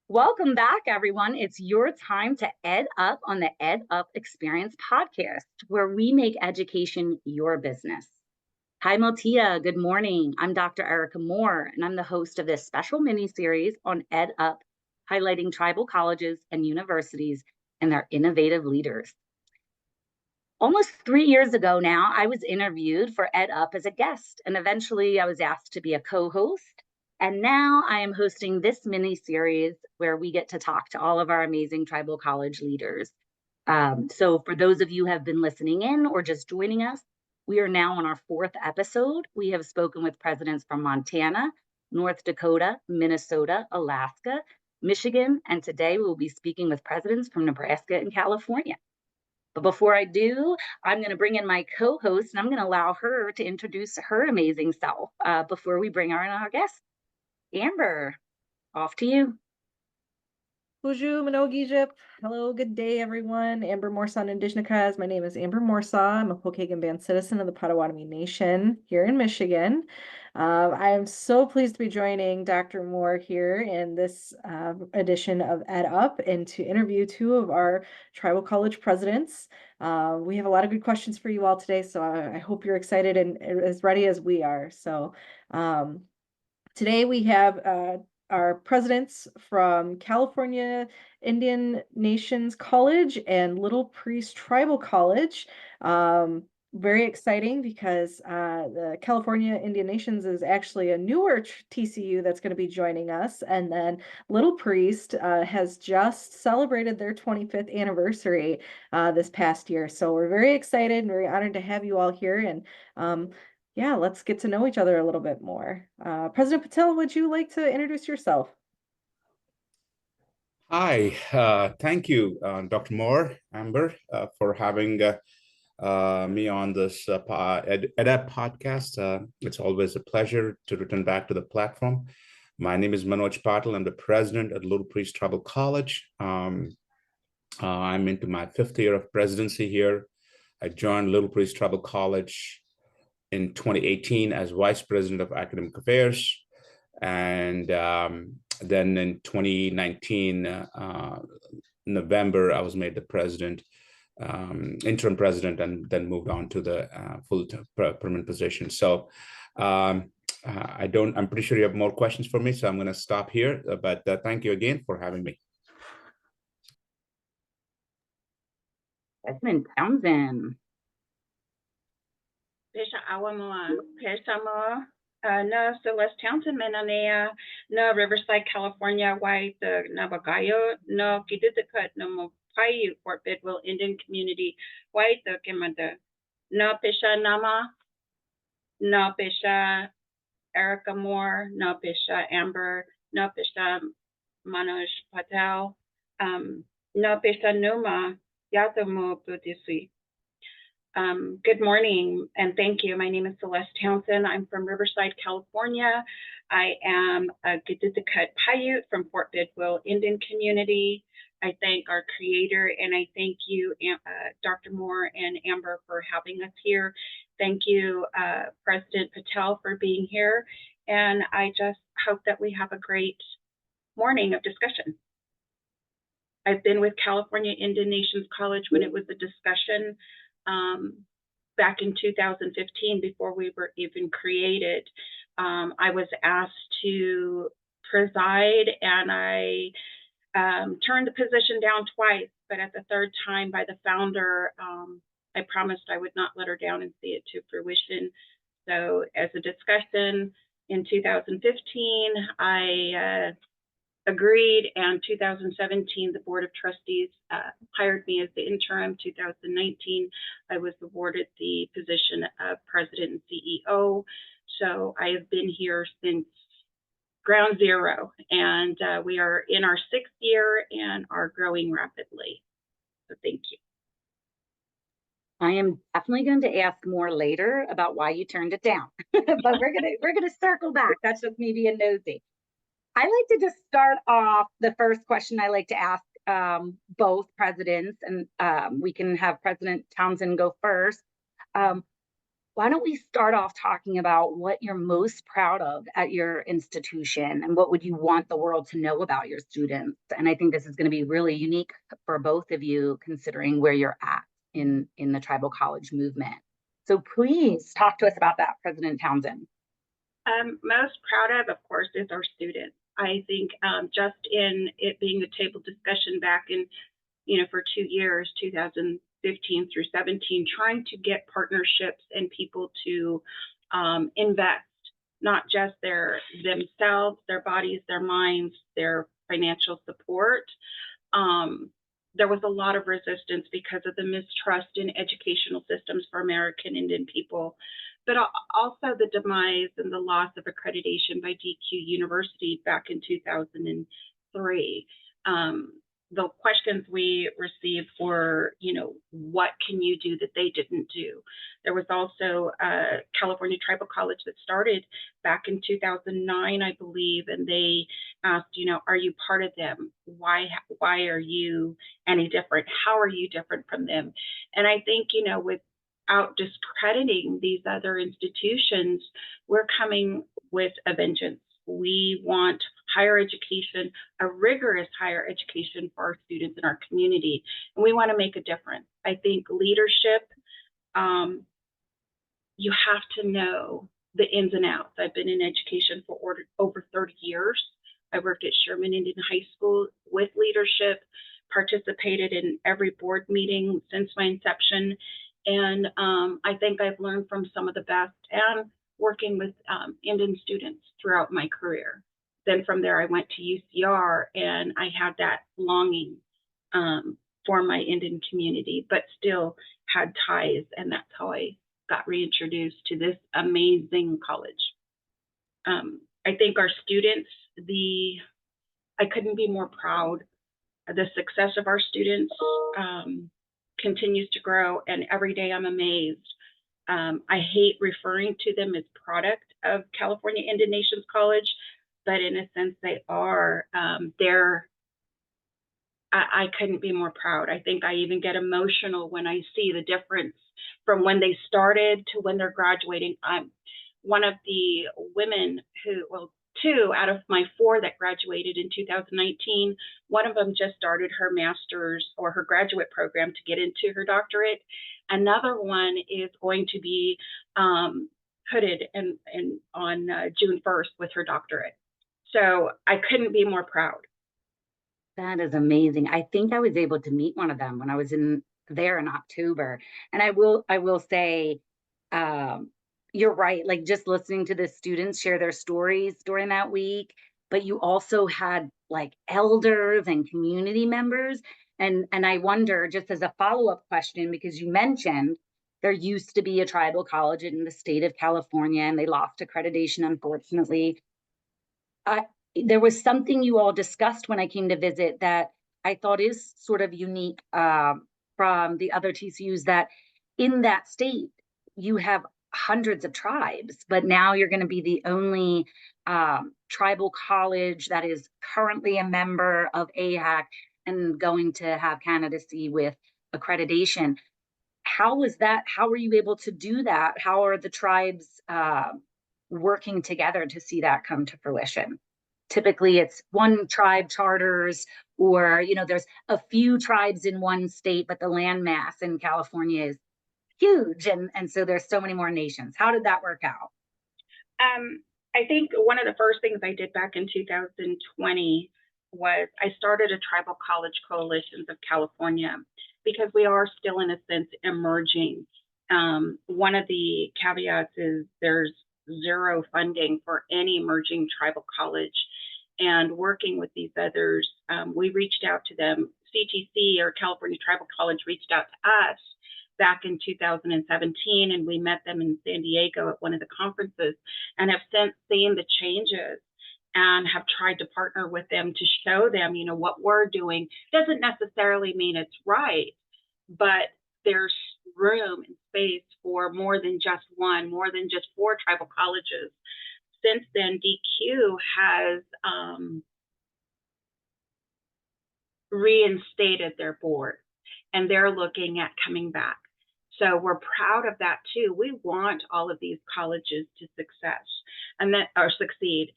Welcome back, everyone. It's your time to ed up on the EdUp Experience podcast, where we make education your business. Hi, Motia. Good morning. I'm Dr. Erica Moore, and I'm the host of this special mini series on EdUp, highlighting tribal colleges and universities and their innovative leaders. Almost 3 years ago now, I was interviewed for EdUp as a guest, and eventually I was asked to be a co-host. And now I am hosting this mini series where we get to talk to all of our amazing tribal college leaders. So for those of you who have been listening in or just joining us, we are now on our fourth episode. We have spoken with presidents from Montana, North Dakota, Minnesota, Alaska, Michigan, and today we will be speaking with presidents from Nebraska and California. But before I do, I'm going to bring in my co-host and I'm going to allow her to introduce her amazing self before we bring on our guest. Amber, off to you. Bonjour, Manogijip. Hello, good day, everyone. Amber Morsa Indigenous. My name is Amber Morsa. I'm a Pokagon Band citizen of the Potawatomi Nation here in Michigan. I am so pleased to be joining Dr. Moore here in this edition of EdUp and to interview two of our tribal college presidents. We have a lot of good questions for you all today, so I hope you're excited and as ready as we are. So today we have our presidents from California Indian Nations College and Little Priest Tribal College. Very exciting because the California Indian Nations is actually a newer TCU that's going to be joining us. And then Little Priest has just celebrated their 25th anniversary this past year. So we're very excited and very honored to have you all here. And yeah, let's get to know each other a little bit more. President Patel, would you like to introduce yourself? Hi, thank you, Dr. Moore, Amber, for having me on this EdUp podcast. It's always a pleasure to return back to the platform. My name is Manoj Patel. I'm the president at Little Priest Tribal College. I'm into my fifth year of presidency here. I joined Little Priest Tribal College in 2018 as vice president of academic affairs. And then in 2019, November, I was made the president, interim president, and then moved on to the full permanent position. So I'm pretty sure you have more questions for me, so I'm going to stop here. But thank you again for having me. President Townsend. No, Celeste Townsend, Menanea, no Riverside, California, White, the Navagayo, no Kididikut, no Mopayu, Fort Bidwell Indian Community, White, the Kimada, no Pisha Nama, no Pisha Erica Moore, no Pisha Amber, no Pisha Manoj Patel, no Pisha Numa, Yatomo Budisi. Good morning and thank you. My name is Celeste Townsend. I'm from Riverside, California. I am a Gididikut Paiute from Fort Bidwell Indian Community. I thank our creator and I thank you, Dr. Moore and Amber, for having us here. Thank you, President Patel, for being here. And I just hope that we have a great morning of discussion. I've been with California Indian Nations College when it was a discussion back in 2015, before we were even created. I was asked to preside and I turned the position down twice, but at the third time by the founder, I promised I would not let her down and see it to fruition. So as a discussion in 2015, I agreed, and 2017, the Board of Trustees hired me as the interim. 2019, I was awarded the position of President and CEO. So I have been here since ground zero, and we are in our sixth year and are growing rapidly. So thank you. I am definitely going to ask more later about why you turned it down, but we're gonna circle back. That's just me being nosy. I like to just start off the first question I like to ask both presidents, and we can have President Townsend go first. Why don't we start off talking about what you're most proud of at your institution and what would you want the world to know about your students? And I think this is going to be really unique for both of you, considering where you're at in the tribal college movement. So please talk to us about that, President Townsend. Most proud of course, is our students. I think just in it being a table discussion back in, for 2 years, 2015 through 17, trying to get partnerships and people to invest, not just themselves, their bodies, their minds, their financial support. There was a lot of resistance because of the mistrust in educational systems for American Indian people, but also the demise and the loss of accreditation by DQ University back in 2003. The questions we received were, what can you do that they didn't do? There was also a California Tribal College that started back in 2009, I believe, and they asked, are you part of them? Why are you any different? How are you different from them? And I think, without discrediting these other institutions, we're coming with a vengeance. We want higher education, a rigorous higher education for our students in our community, and we want to make a difference. I think leadership, you have to know the ins and outs. I've been in education for over 30 years. I worked at Sherman Indian High School with leadership, participated in every board meeting since my inception, and I think I've learned from some of the best and working with Indian students throughout my career. Then from there, I went to UCR, and I had that longing for my Indian community, but still had ties, and that's how I got reintroduced to this amazing college. I think our students, I couldn't be more proud. The success of our students continues to grow, and every day I'm amazed. I hate referring to them as product of California Indian Nations College, but in a sense they are. I couldn't be more proud. I think I even get emotional when I see the difference from when they started to when they're graduating. I'm one of the women who, 2 out of my 4 that graduated in 2019, one of them just started her master's or her graduate program to get into her doctorate. Another one is going to be hooded on June 1st with her doctorate. So I couldn't be more proud. That is amazing. I think I was able to meet one of them when I was there in October. And I will say, you're right. Like just listening to the students share their stories during that week, but you also had like elders and community members. And I wonder, just as a follow-up question, because you mentioned there used to be a tribal college in the state of California and they lost accreditation, unfortunately. There was something you all discussed when I came to visit that I thought is sort of unique from the other TCUs, that in that state, you have hundreds of tribes, but now you're going to be the only tribal college that is currently a member of AHAC and going to have candidacy with accreditation. How was that? How were you able to do that? How are the tribes working together to see that come to fruition? Typically it's one tribe charters, or there's a few tribes in one state, but the landmass in California is huge, and so there's so many more nations. How did that work out? I think one of the first things I did back in 2020 was I started a Tribal College Coalitions of California, because we are still in a sense emerging. One of the caveats is there's zero funding for any emerging tribal college. And working with these others, we reached out to them. CTC, or California Tribal College, reached out to us back in 2017, and we met them in San Diego at one of the conferences, and have since seen the changes and have tried to partner with them to show them, what we're doing doesn't necessarily mean it's right, but there's room and space for more than just one, more than just 4 tribal colleges. Since then, DQ has reinstated their board, and they're looking at coming back. So we're proud of that too. We want all of these colleges to succeed.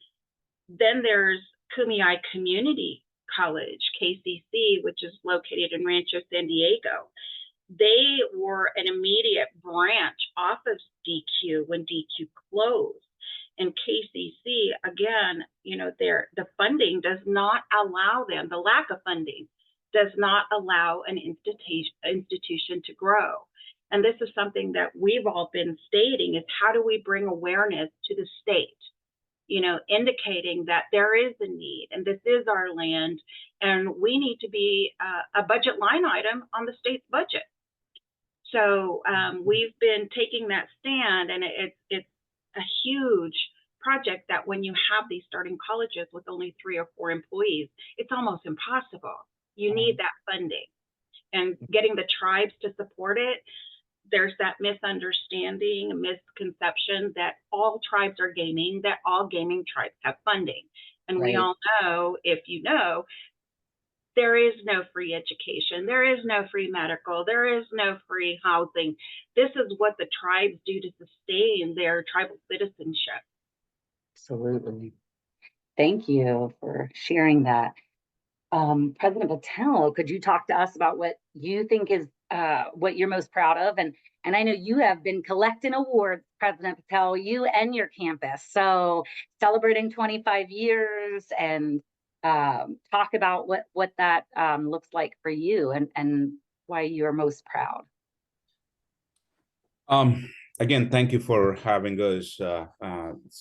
Then there's Kumeyaay Community College, KCC, which is located in Rancho San Diego. They were an immediate branch off of DQ when DQ closed. And KCC, again, the funding does not allow them, the lack of funding does not allow an institution to grow. And this is something that we've all been stating, is how do we bring awareness to the state, indicating that there is a need and this is our land and we need to be a budget line item on the state's budget. So we've been taking that stand, and it's a huge project that when you have these starting colleges with only 3 or 4 employees, it's almost impossible. You need that funding, and getting the tribes to support it. There's that misunderstanding, misconception that all tribes are gaming, that all gaming tribes have funding. And we all know, if you know, there is no free education. There is no free medical. There is no free housing. This is what the tribes do to sustain their tribal citizenship. Absolutely. Thank you for sharing that. President Patel, could you talk to us about what you think is what you're most proud of? And I know you have been collecting awards, President Patel, you and your campus. So celebrating 25 years, and talk about what that looks like for you, and why you're most proud. Again, thank you for having us.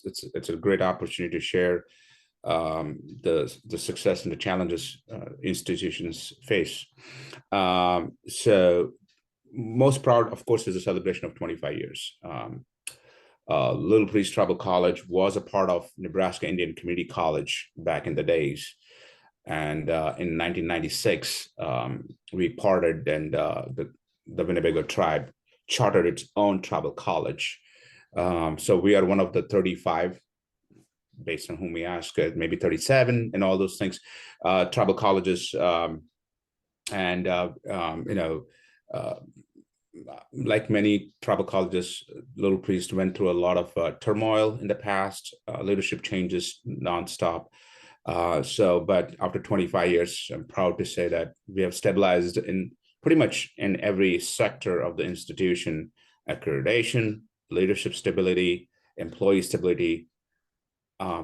It's a great opportunity to share the success and the challenges institutions face. So most proud, of course, is the celebration of 25 years. Little Priest Tribal College was a part of Nebraska Indian Community College back in the days. And in 1996, we parted, and the Winnebago tribe chartered its own tribal college. So we are one of the 35, based on whom we ask, maybe 37 and all those things, tribal colleges. Like many tribal colleges, Little Priest went through a lot of turmoil in the past, leadership changes nonstop. But after 25 years, I'm proud to say that we have stabilized in pretty much in every sector of the institution: accreditation, leadership stability, employee stability.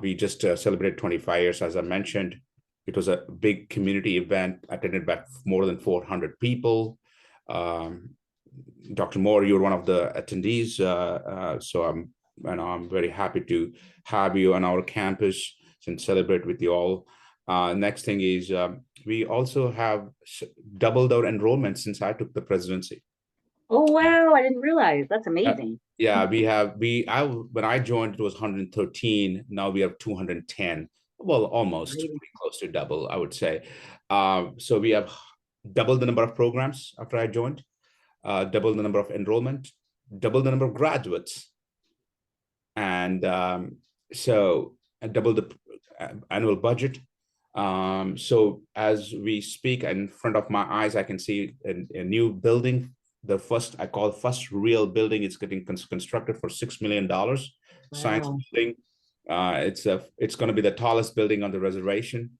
We just celebrated 25 years, as I mentioned. It was a big community event attended by more than 400 people. Dr. Moore, you're one of the attendees, so I'm very happy to have you on our campus and celebrate with you all. Next thing is we also have doubled our enrollment since I took the presidency. Oh wow! I didn't realize. That's amazing. Yeah, when I joined, it was 113. Now we have 210. Well, almost pretty close to double, I would say. So we have doubled the number of programs after I joined, doubled the number of enrollment, doubled the number of graduates, and doubled the annual budget. So as we speak, in front of my eyes, I can see a new building. The first real building. It's getting constructed for $6 million. Wow. Science building. It's going to be the tallest building on the reservation.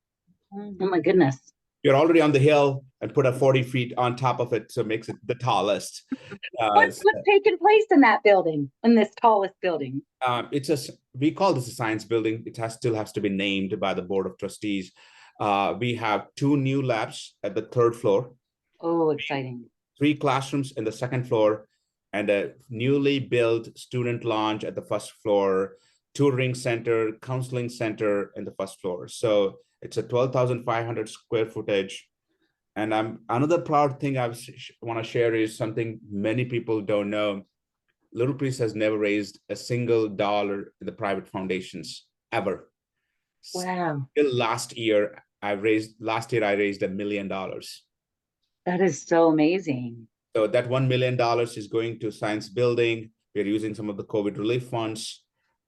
Oh my goodness. You're already on the hill, and put a 40 feet on top of it, so it makes it the tallest. What's taking place in that building, in this tallest building? We call this a science building. It still has to be named by the board of trustees. We have 2 new labs at the 3rd floor. Oh, exciting. 3 classrooms in the 2nd floor, and a newly built student lounge at the 1st floor, tutoring center, counseling center in the 1st floor. So it's a 12,500 square footage. And another proud thing I want to share is something many people don't know. Little Priest has never raised a single dollar in the private foundations ever. Wow. Till last year I raised $1 million. That is so amazing. So that $1 million is going to science building. We're using some of the COVID relief funds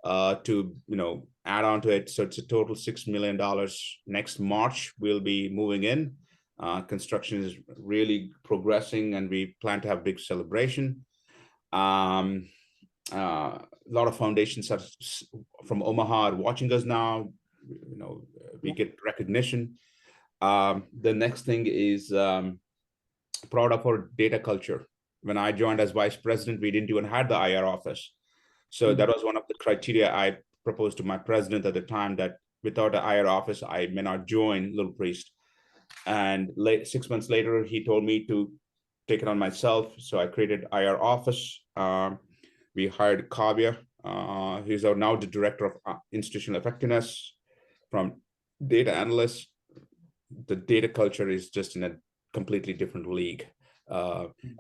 to add on to it. So it's a total $6 million. Next March, we'll be moving in. Construction is really progressing, and we plan to have a big celebration. A lot of foundations are from Omaha are watching us now. We get recognition. The next thing is proud of our data culture. When I joined as vice president, we didn't even have the IR office. So that was one of the criteria I proposed to my president at the time, that without an IR office, I may not join Little Priest. And 6 months later, he told me to take it on myself. So I created IR office. We hired Kavya. He's now the director of institutional effectiveness. From data analysts, the data culture is just in a completely different league.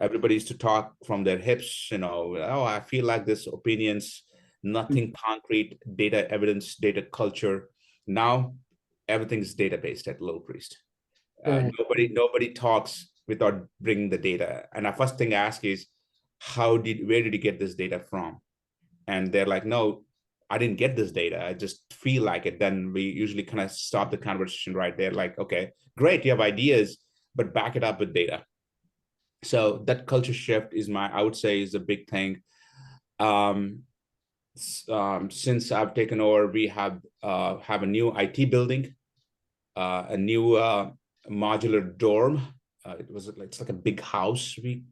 Everybody used to talk from their hips, oh, I feel like this, opinions, nothing concrete, data evidence, data culture. Now everything's data-based at Little Priest. Nobody talks without bringing the data. And the first thing I ask is, where did you get this data from? And they're like, no, I didn't get this data. I just feel like it. Then we usually kind of stop the conversation right there. Like, okay, great, you have ideas, but back it up with data. So that culture shift I would say is a big thing. Since I've taken over, we have a new IT building, a new modular dorm. It's like a big house we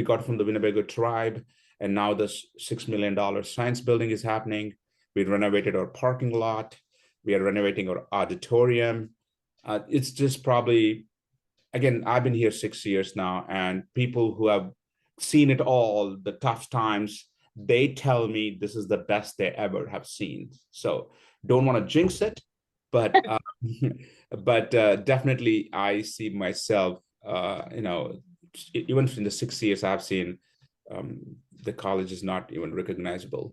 got from the Winnebago tribe. And now this $6 million science building is happening. We renovated our parking lot. We are renovating our auditorium. It's just probably, again, I've been here 6 years now, and people who have seen it all, the tough times, they tell me this is the best they ever have seen. So don't want to jinx it, but definitely I see myself, even in the 6 years I've seen, the college is not even recognizable.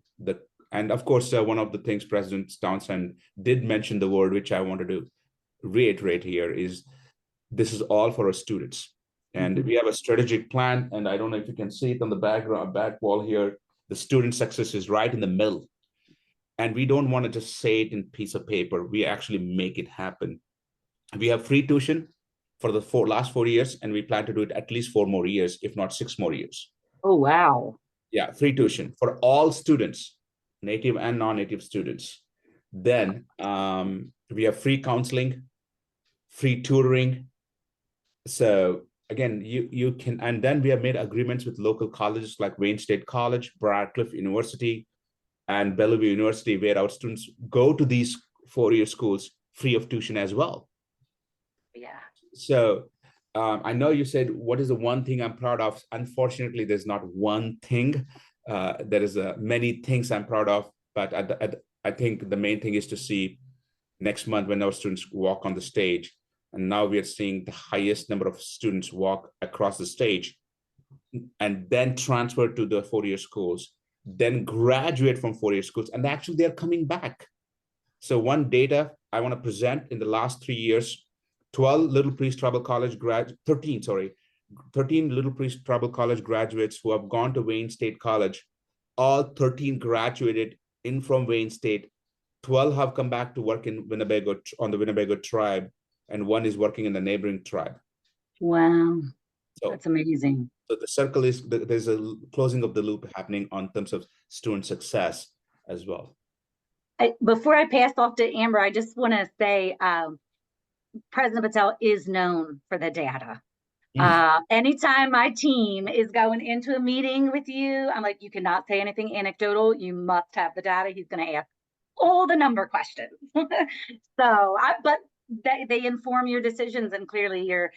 And of course, one of the things President Townsend did mention, the word which I wanted to reiterate here, is this is all for our students. And we have a strategic plan, and I don't know if you can see it on the back wall here. The student success is right in the middle. And we don't want to just say it in a piece of paper. We actually make it happen. We have free tuition for the last 4 years, and we plan to do it at least 4 more years, if not 6 more years. Oh, wow. Yeah, free tuition for all students, native and non-native students. Then we have free counseling, free tutoring. So again, you can, and then we have made agreements with local colleges like Wayne State College, Radcliffe University, and Bellevue University, where our students go to these 4-year schools free of tuition as well. Yeah. So I know you said, what is the one thing I'm proud of? Unfortunately, there's not one thing. There is many things I'm proud of, but I think the main thing is to see next month when our students walk on the stage. And now we are seeing the highest number of students walk across the stage and then transfer to the 4-year schools, then graduate from 4-year schools. And actually they're coming back. So one data I want to present: in the last 3 years, 13 Little Priest Tribal College graduates who have gone to Wayne State College, all 13 graduated in from Wayne State. 12 have come back to work in Winnebago on the Winnebago tribe, and 1 is working in the neighboring tribe. Wow. So that's amazing. So the circle is, there's a closing of the loop happening on terms of student success as well. Before I pass off to Amber, I just want to say, President Patel is known for the data. Anytime my team is going into a meeting with you, I'm like, you cannot say anything anecdotal. You must have the data. He's going to ask all the number questions. But they inform your decisions, and clearly you're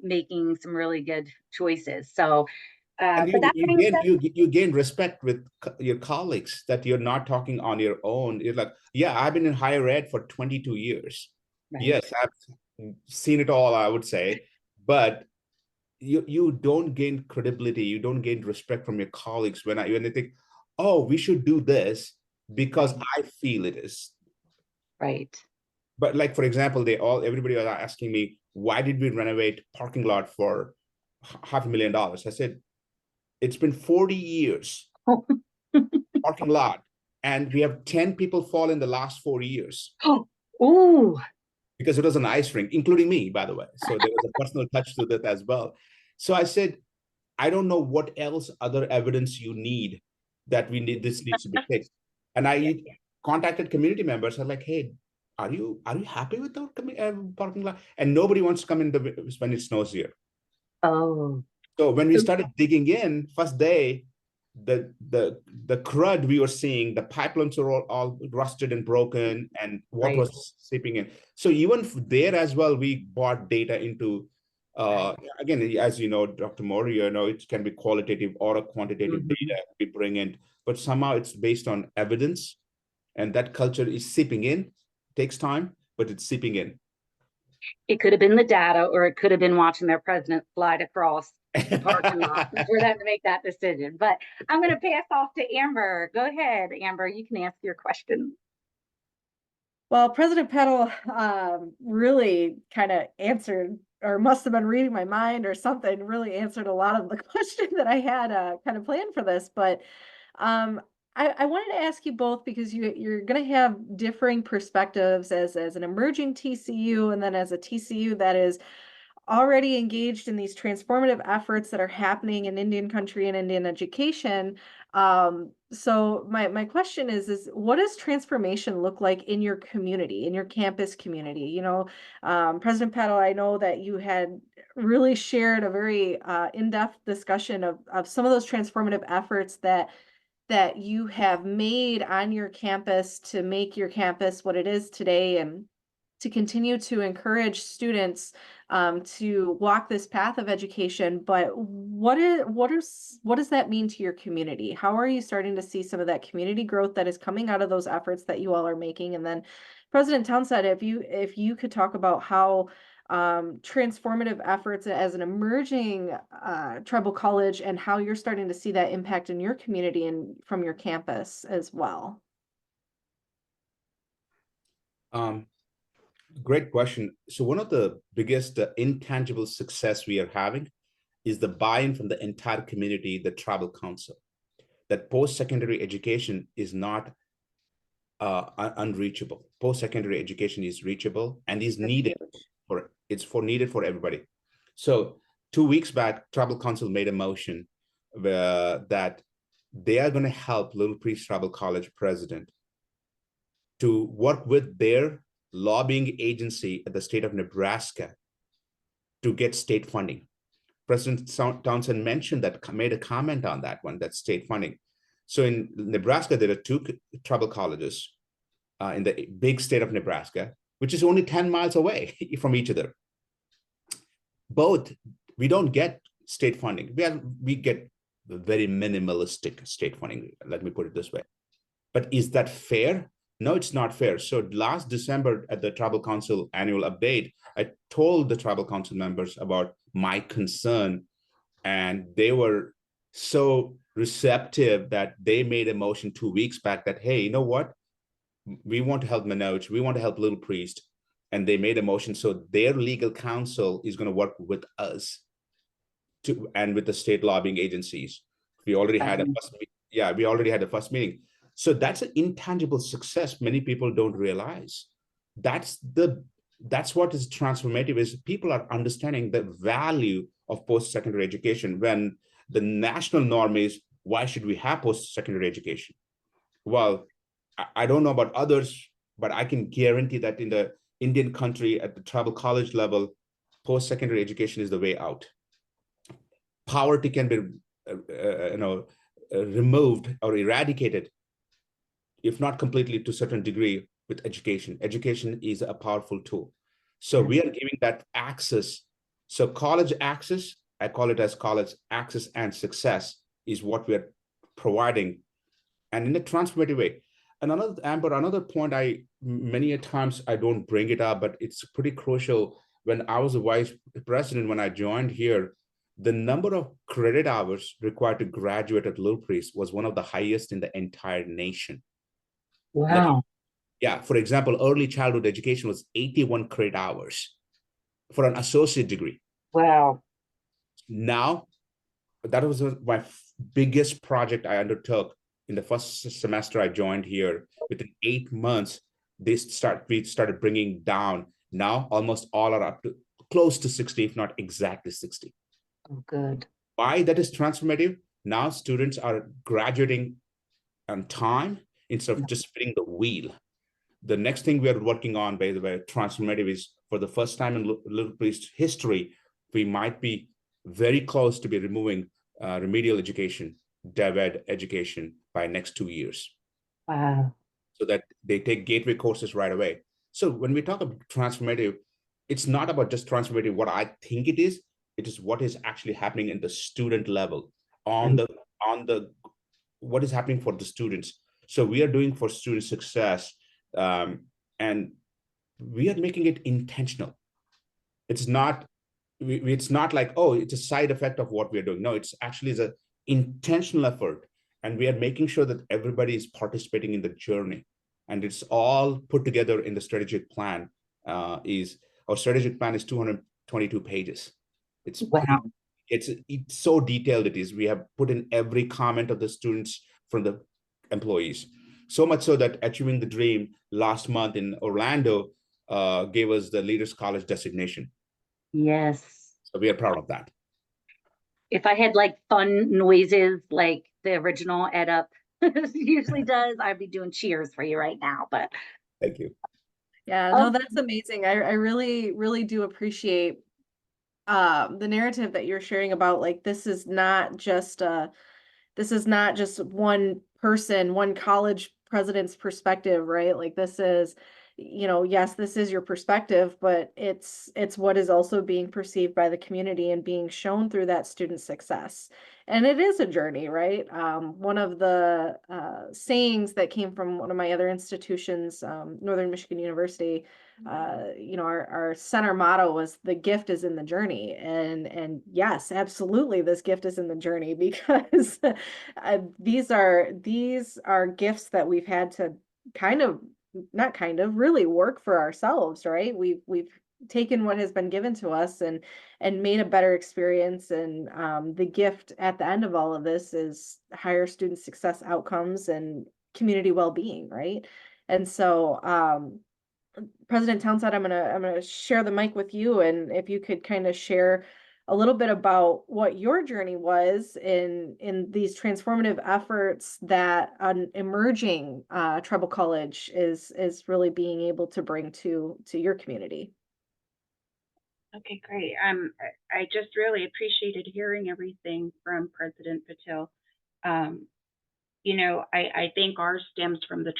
making some really good choices. So, you gain respect with your colleagues, that you're not talking on your own. You're like, yeah, I've been in higher ed for 22 years. Right. Yes, I've seen it all, I would say, but you don't gain credibility, you don't gain respect from your colleagues when they think, oh, we should do this because I feel it is. Right. But like, for example, everybody was asking me, why did we renovate parking lot for $500,000? I said, it's been 40 years, parking lot, and we have 10 people fall in the last 4 years. Ooh. Because it was an ice rink, including me, by the way. So there was a personal touch to that as well. So I said, I don't know what else other evidence you need that this needs to be fixed. And I contacted community members. I'm like, hey, are you happy with our parking lot? And nobody wants to come in when it snows here. Oh. So when we started digging in, first day, the crud we were seeing, the pipelines are all rusted and broken, and what was seeping in. So even there as well, we bought data into, again, as you know, Dr. Mori, it can be qualitative or a quantitative data we bring in, but somehow it's based on evidence, and that culture is seeping in. Takes time, but it's seeping in. It could have been the data, or it could have been watching their president slide across the parking lot for them to make that decision. But I'm going to pass off to Amber. Go ahead, Amber. You can ask your question. Well, President Petal really kind of answered, or must have been reading my mind or something, really answered a lot of the question that I had kind of planned for this. But I wanted to ask you both, because you're going to have differing perspectives as an emerging TCU, and then as a TCU that is already engaged in these transformative efforts that are happening in Indian country and Indian education. So my question is what does transformation look like in your community, in your campus community? President Petal, I know that you had really shared a very in-depth discussion of some of those transformative efforts that you have made on your campus to make your campus what it is today, and to continue to encourage students to walk this path of education. But what does that mean to your community? How are you starting to see some of that community growth that is coming out of those efforts that you all are making? And then President Townsend, if you could talk about how transformative efforts as an emerging tribal college, and how you're starting to see that impact in your community and from your campus as well. Great question. So one of the biggest intangible success we are having is the buy-in from the entire community, the tribal council, that post-secondary education is not unreachable. Post-secondary education is reachable and is needed needed for everybody. So 2 weeks back, tribal council made a motion that they are going to help Little Priest Tribal College president to work with their lobbying agency at the state of Nebraska to get state funding. President Townsend mentioned that, made a comment on that one, that state funding. So in Nebraska, there are 2 tribal colleges in the big state of Nebraska, which is only 10 miles away from each other. Both, we don't get state funding. We get very minimalistic state funding, let me put it this way. But is that fair? No, it's not fair. So last December at the Tribal Council annual update, I told the Tribal Council members about my concern, and they were so receptive that they made a motion 2 weeks back that, hey, you know what? We want to help Manoj, we want to help Little Priest, and they made a motion. So their legal counsel is going to work with us and with the state lobbying agencies. We already had a first meeting. So that's an intangible success many people don't realize. That's what is transformative, is people are understanding the value of post-secondary education, when the national norm is, why should we have post-secondary education? Well, I don't know about others, but I can guarantee that in the Indian country at the tribal college level, post-secondary education is the way out. Poverty can be removed or eradicated, if not completely, to a certain degree, with education. Education is a powerful tool. So we are giving that access. So college access, I call it as college access and success, is what we are providing, and in a transformative way. And another point, many a times I don't bring it up, but it's pretty crucial. When I was a vice president, when I joined here, the number of credit hours required to graduate at Little Priest was one of the highest in the entire nation. Wow. For example, early childhood education was 81 credit hours for an associate degree. Wow. Now, that was my biggest project I undertook in the first semester I joined here. Within 8 months, we started bringing down. Now, almost all are up to close to 60, if not exactly 60. Oh, good. Why that is transformative? Now students are graduating on time instead of just spinning the wheel. The next thing we are working on, by the way, transformative, is for the first time in Little Priest history, we might be very close to be removing remedial education, DevEd education by next 2 years. Wow. So that they take gateway courses right away. So when we talk about transformative, it's not about just transformative what I think it is what is actually happening in the student level on the what is happening for the students. So we are doing for student success, and we are making it intentional. It's not it's not like, oh, it's a side effect of what we're doing. No, it's actually an intentional effort, and we are making sure that everybody is participating in the journey, and it's all put together in the strategic plan. Is our strategic plan is 222 pages. It's Wow. it's so detailed. It is. We have put in every comment of the students from the employees, so much so that Achieving the Dream last month in Orlando gave us the Leaders College designation. Yes. So we are proud of that. If I had like fun noises like the original EdUp usually does, I'd be doing cheers for you right now. But Thank you. Yeah, no, that's amazing. I really, really do appreciate the narrative that you're sharing about, like, this is not just one person, one college president's perspective, right? Like, this is, yes, this is your perspective, but it's what is also being perceived by the community and being shown through that student success. And it is a journey, right? One of the sayings that came from one of my other institutions, Northern Michigan University, our center motto was "The gift is in the journey," and yes, absolutely, this gift is in the journey, because these are gifts that we've had to really work for ourselves, right? We've taken what has been given to us and made a better experience, and the gift at the end of all of this is higher student success outcomes and community well-being, right? And so President Townsend, I'm gonna share the mic with you, and if you could kind of share a little bit about what your journey was in these transformative efforts that an emerging tribal college is really being able to bring to your community. Okay, great. I just really appreciated hearing everything from President Patel. I think ours stems from the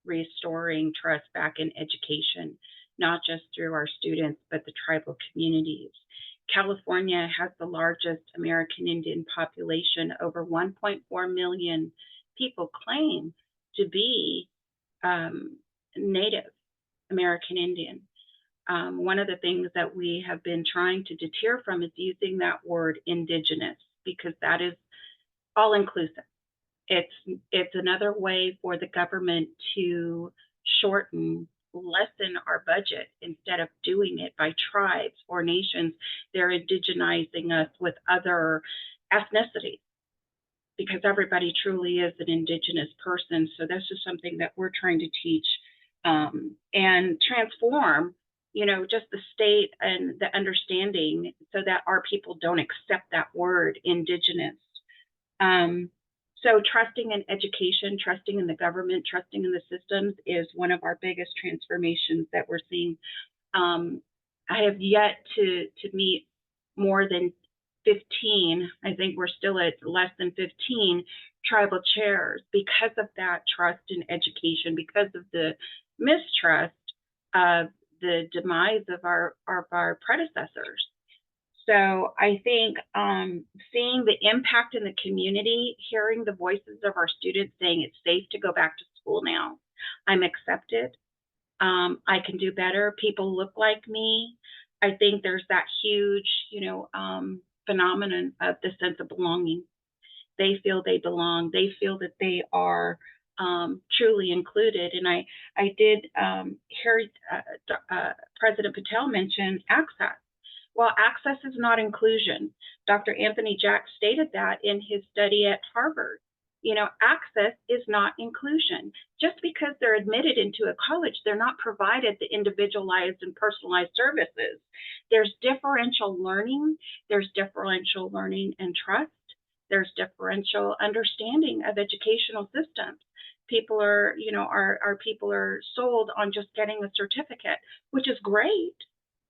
restoring trust back in education, not just through our students, but the tribal communities. California has the largest American Indian population. Over 1.4 million people claim to be Native American Indian. One of the things that we have been trying to deter from is using that word Indigenous, because that is all inclusive. It's another way for the government to lessen our budget. Instead of doing it by tribes or nations, they're indigenizing us with other ethnicities, because everybody truly is an Indigenous person. So this is something that we're trying to teach and transform, just the state and the understanding, so that our people don't accept that word Indigenous. So trusting in education, trusting in the government, trusting in the systems is one of our biggest transformations that we're seeing. I have yet to meet more than 15, I think we're still at less than 15 tribal chairs, because of that trust in education, because of the mistrust of the demise of our predecessors. So I think seeing the impact in the community, hearing the voices of our students saying it's safe to go back to school now, I'm accepted, I can do better, people look like me. I think there's that huge, phenomenon of the sense of belonging. They feel they belong. They feel that they are truly included. And I did hear President Patel mention access. Well, access is not inclusion. Dr. Anthony Jack stated that in his study at Harvard. Access is not inclusion. Just because they're admitted into a college, they're not provided the individualized and personalized services There's differential learning. There's differential learning and trust. There's differential understanding of educational systems. People are, our people are sold on just getting a certificate, which is great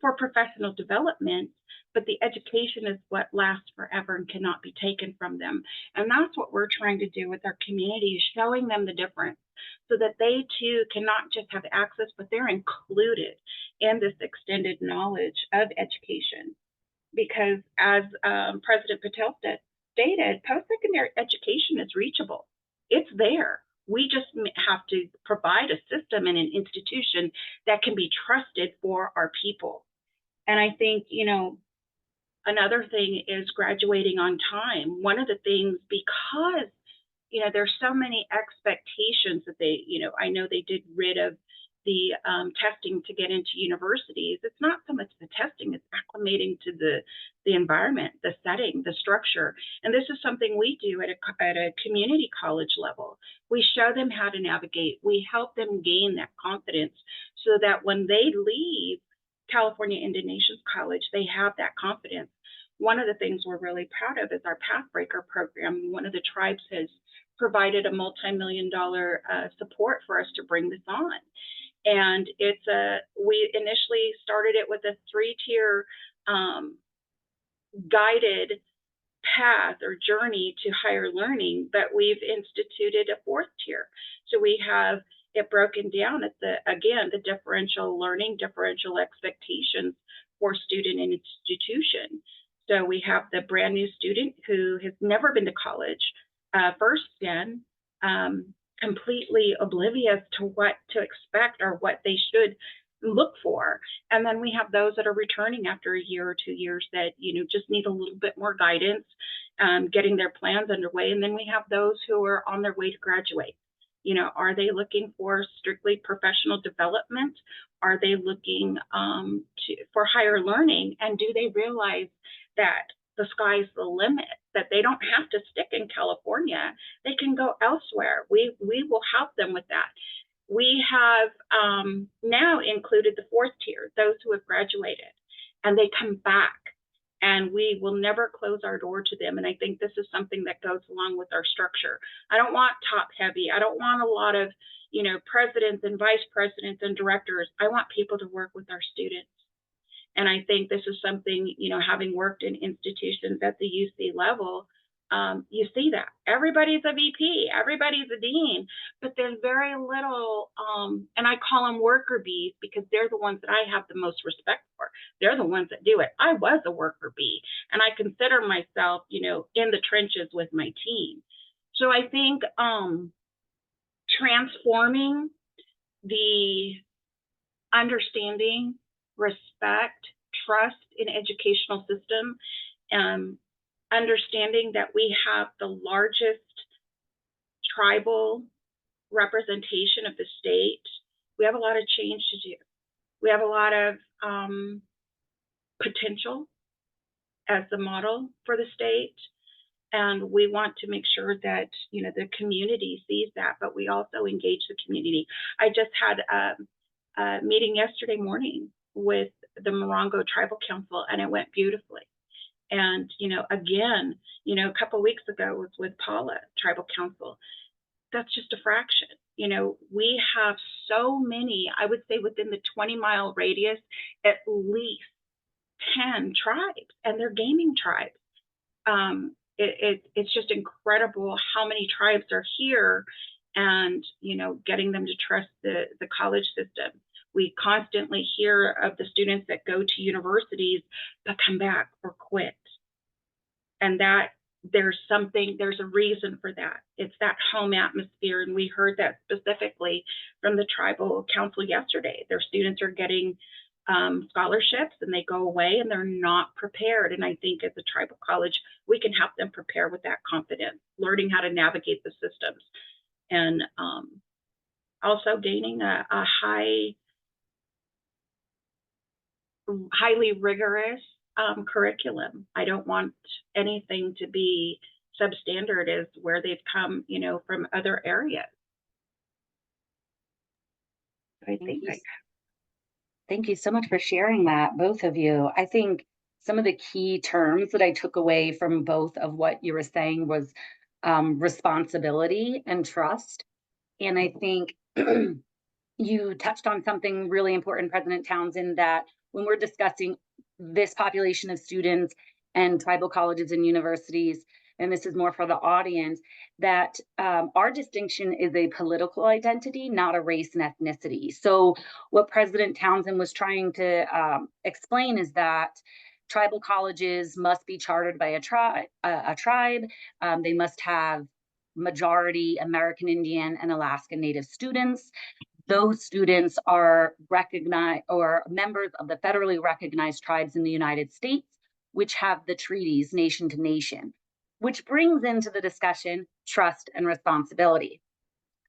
for professional development, but the education is what lasts forever and cannot be taken from them. And that's what we're trying to do with our community, is showing them the difference so that they too can not just have access, but they're included in this extended knowledge of education. Because as President Patel stated, post-secondary education is reachable. It's there. We just have to provide a system and an institution that can be trusted for our people. And I think, another thing is graduating on time. One of the things, because, there's so many expectations that they, I know they did rid of the testing to get into universities. It's not so much the testing, it's acclimating to the environment, the setting, the structure. And this is something we do at a community college level. We show them how to navigate. We help them gain that confidence so that when they leave California Indigenous College, they have that confidence. One of the things we're really proud of is our Pathbreaker program. One of the tribes has provided a multi-million-dollar support for us to bring this on. And we initially started it with a 3-tier guided path or journey to higher learning, but we've instituted a 4th tier. So we have it broken down at the differential learning, differential expectations for student and institution. So we have the brand new student who has never been to college, first gen, completely oblivious to what to expect or what they should look for. And then we have those that are returning after a year or 2 years that, just need a little bit more guidance, getting their plans underway. And then we have those who are on their way to graduate. Are they looking for strictly professional development? Are they looking for higher learning? And do they realize that the sky's the limit, that they don't have to stick in California? They can go elsewhere. We will help them with that. We have now included the 4th tier, those who have graduated, and they come back, and we will never close our door to them. And I think this is something that goes along with our structure. I don't want top heavy. I don't want a lot of, presidents and vice presidents and directors. I want people to work with our students. And I think this is something, having worked in institutions at the UC level, you see that everybody's a VP, everybody's a dean, but there's very little, and I call them worker bees because they're the ones that I have the most respect for. They're the ones that do it. I was a worker bee, and I consider myself, in the trenches with my team. So I think transforming the understanding, respect, trust in educational system, understanding that we have the largest tribal representation of the state. We have a lot of change to do. We have a lot of potential as the model for the state. And we want to make sure that, the community sees that, but we also engage the community. I just had a meeting yesterday morning with the Morongo Tribal Council, and it went beautifully. And, again, a couple of weeks ago was with Paula Tribal Council. That's just a fraction. We have so many, I would say within the 20-mile radius, at least 10 tribes, and they're gaming tribes. It's just incredible how many tribes are here, and, getting them to trust the college system. We constantly hear of the students that go to universities but come back or quit. And that there's a reason for that. It's that home atmosphere. And we heard that specifically from the tribal council yesterday. Their students are getting scholarships and they go away and they're not prepared. And I think as a tribal college, we can help them prepare with that confidence, learning how to navigate the systems, and also gaining a highly rigorous curriculum. I don't want anything to be substandard as where they've come, from other areas. I think Thank you so much for sharing that, both of you. I think some of the key terms that I took away from both of what you were saying was responsibility and trust. And I think you touched on something really important, President Townsend, that when we're discussing this population of students and tribal colleges and universities, and this is more for the audience, that our distinction is a political identity, not a race and ethnicity. So what President Townsend was trying to explain is that tribal colleges must be chartered by a tribe. They must have majority American Indian and Alaska Native students. Those students are recognized or members of the federally recognized tribes in the United States, which have the treaties nation to nation, which brings into the discussion trust and responsibility.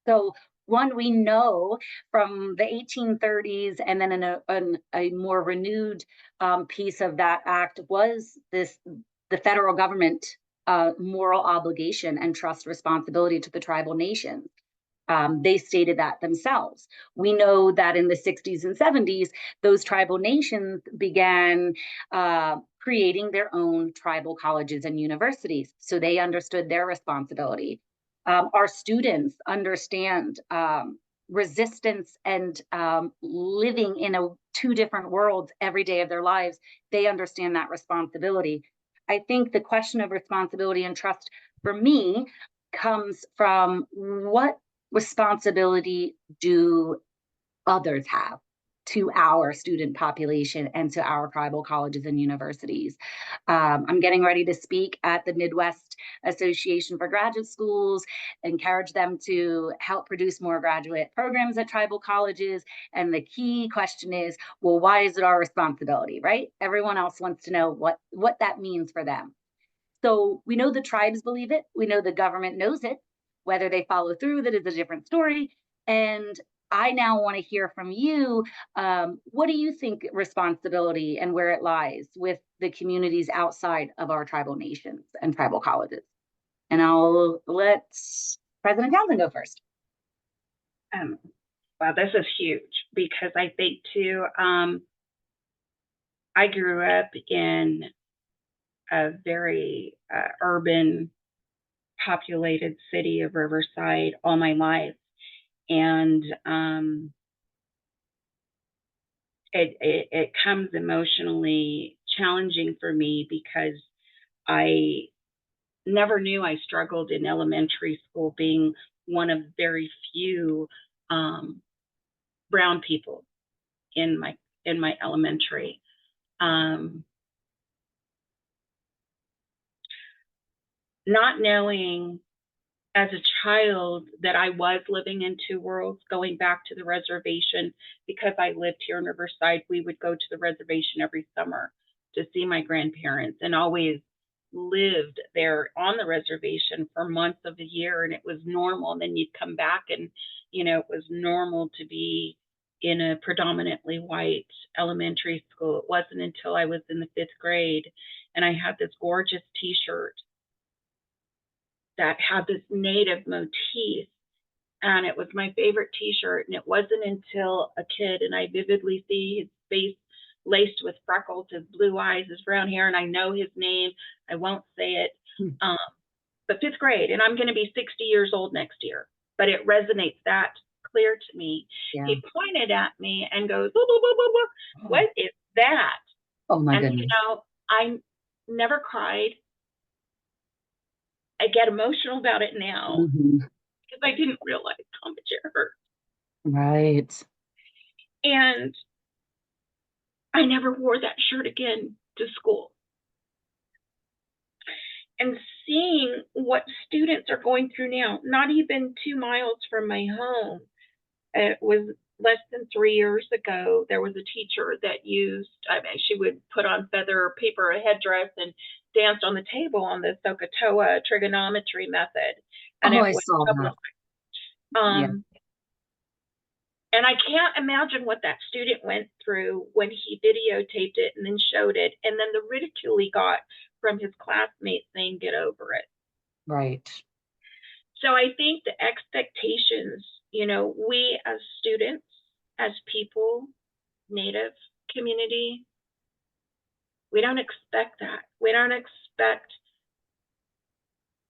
So one we know from the 1830s, and then in a more renewed piece of that act was the federal government moral obligation and trust responsibility to the tribal nations. They stated that themselves. We know that in the 60s and 70s, those tribal nations began creating their own tribal colleges and universities. So they understood their responsibility. Our students understand resistance and living in two different worlds every day of their lives. They understand that responsibility. I think the question of responsibility and trust for me comes from what responsibility do others have to our student population and to our tribal colleges and universities? I'm getting ready to speak at the Midwest Association for Graduate Schools, encourage them to help produce more graduate programs at tribal colleges. And the key question is, well, why is it our responsibility, right? Everyone else wants to know what that means for them. So we know the tribes believe it. We know the government knows it. Whether they follow through, that is a different story. And I now want to hear from you. What do you think responsibility and where it lies with the communities outside of our tribal nations and tribal colleges? And I'll let President Townsend go first. Wow, this is huge because I think too, I grew up in a very urban populated city of Riverside all my life. And it comes emotionally challenging for me because I never knew I struggled in elementary school, being one of very few brown people in my elementary. Not knowing as a child that I was living in two worlds, going back to the reservation, because I lived here in Riverside, we would go to the reservation every summer to see my grandparents and always lived there on the reservation for months of the year. And it was normal. And then you'd come back and, it was normal to be in a predominantly white elementary school. It wasn't until I was in the 5th grade and I had this gorgeous t-shirt that had this native motif, and it was my favorite t-shirt. And it wasn't until a kid, and I vividly see his face laced with freckles, his blue eyes, his brown hair, and I know his name. I won't say it. But 5th grade, and I'm going to be 60 years old next year, but it resonates that clear to me. Yeah. He pointed at me and goes, blah, blah, blah, blah, blah. What is that? Oh my goodness. I never cried. I get emotional about it now because I didn't realize how much it hurt. Right. And I never wore that shirt again to school. And seeing what students are going through now, not even 2 miles from my home, it was less than 3 years ago, there was a teacher that used, she would put on feather paper, a headdress, and danced on the table on the Sokotoa trigonometry method. And I saw that. And I can't imagine what that student went through when he videotaped it and then showed it. And then the ridicule he got from his classmates saying, get over it. Right. So I think the expectations, we as students, as people, Native community, we don't expect that. We don't expect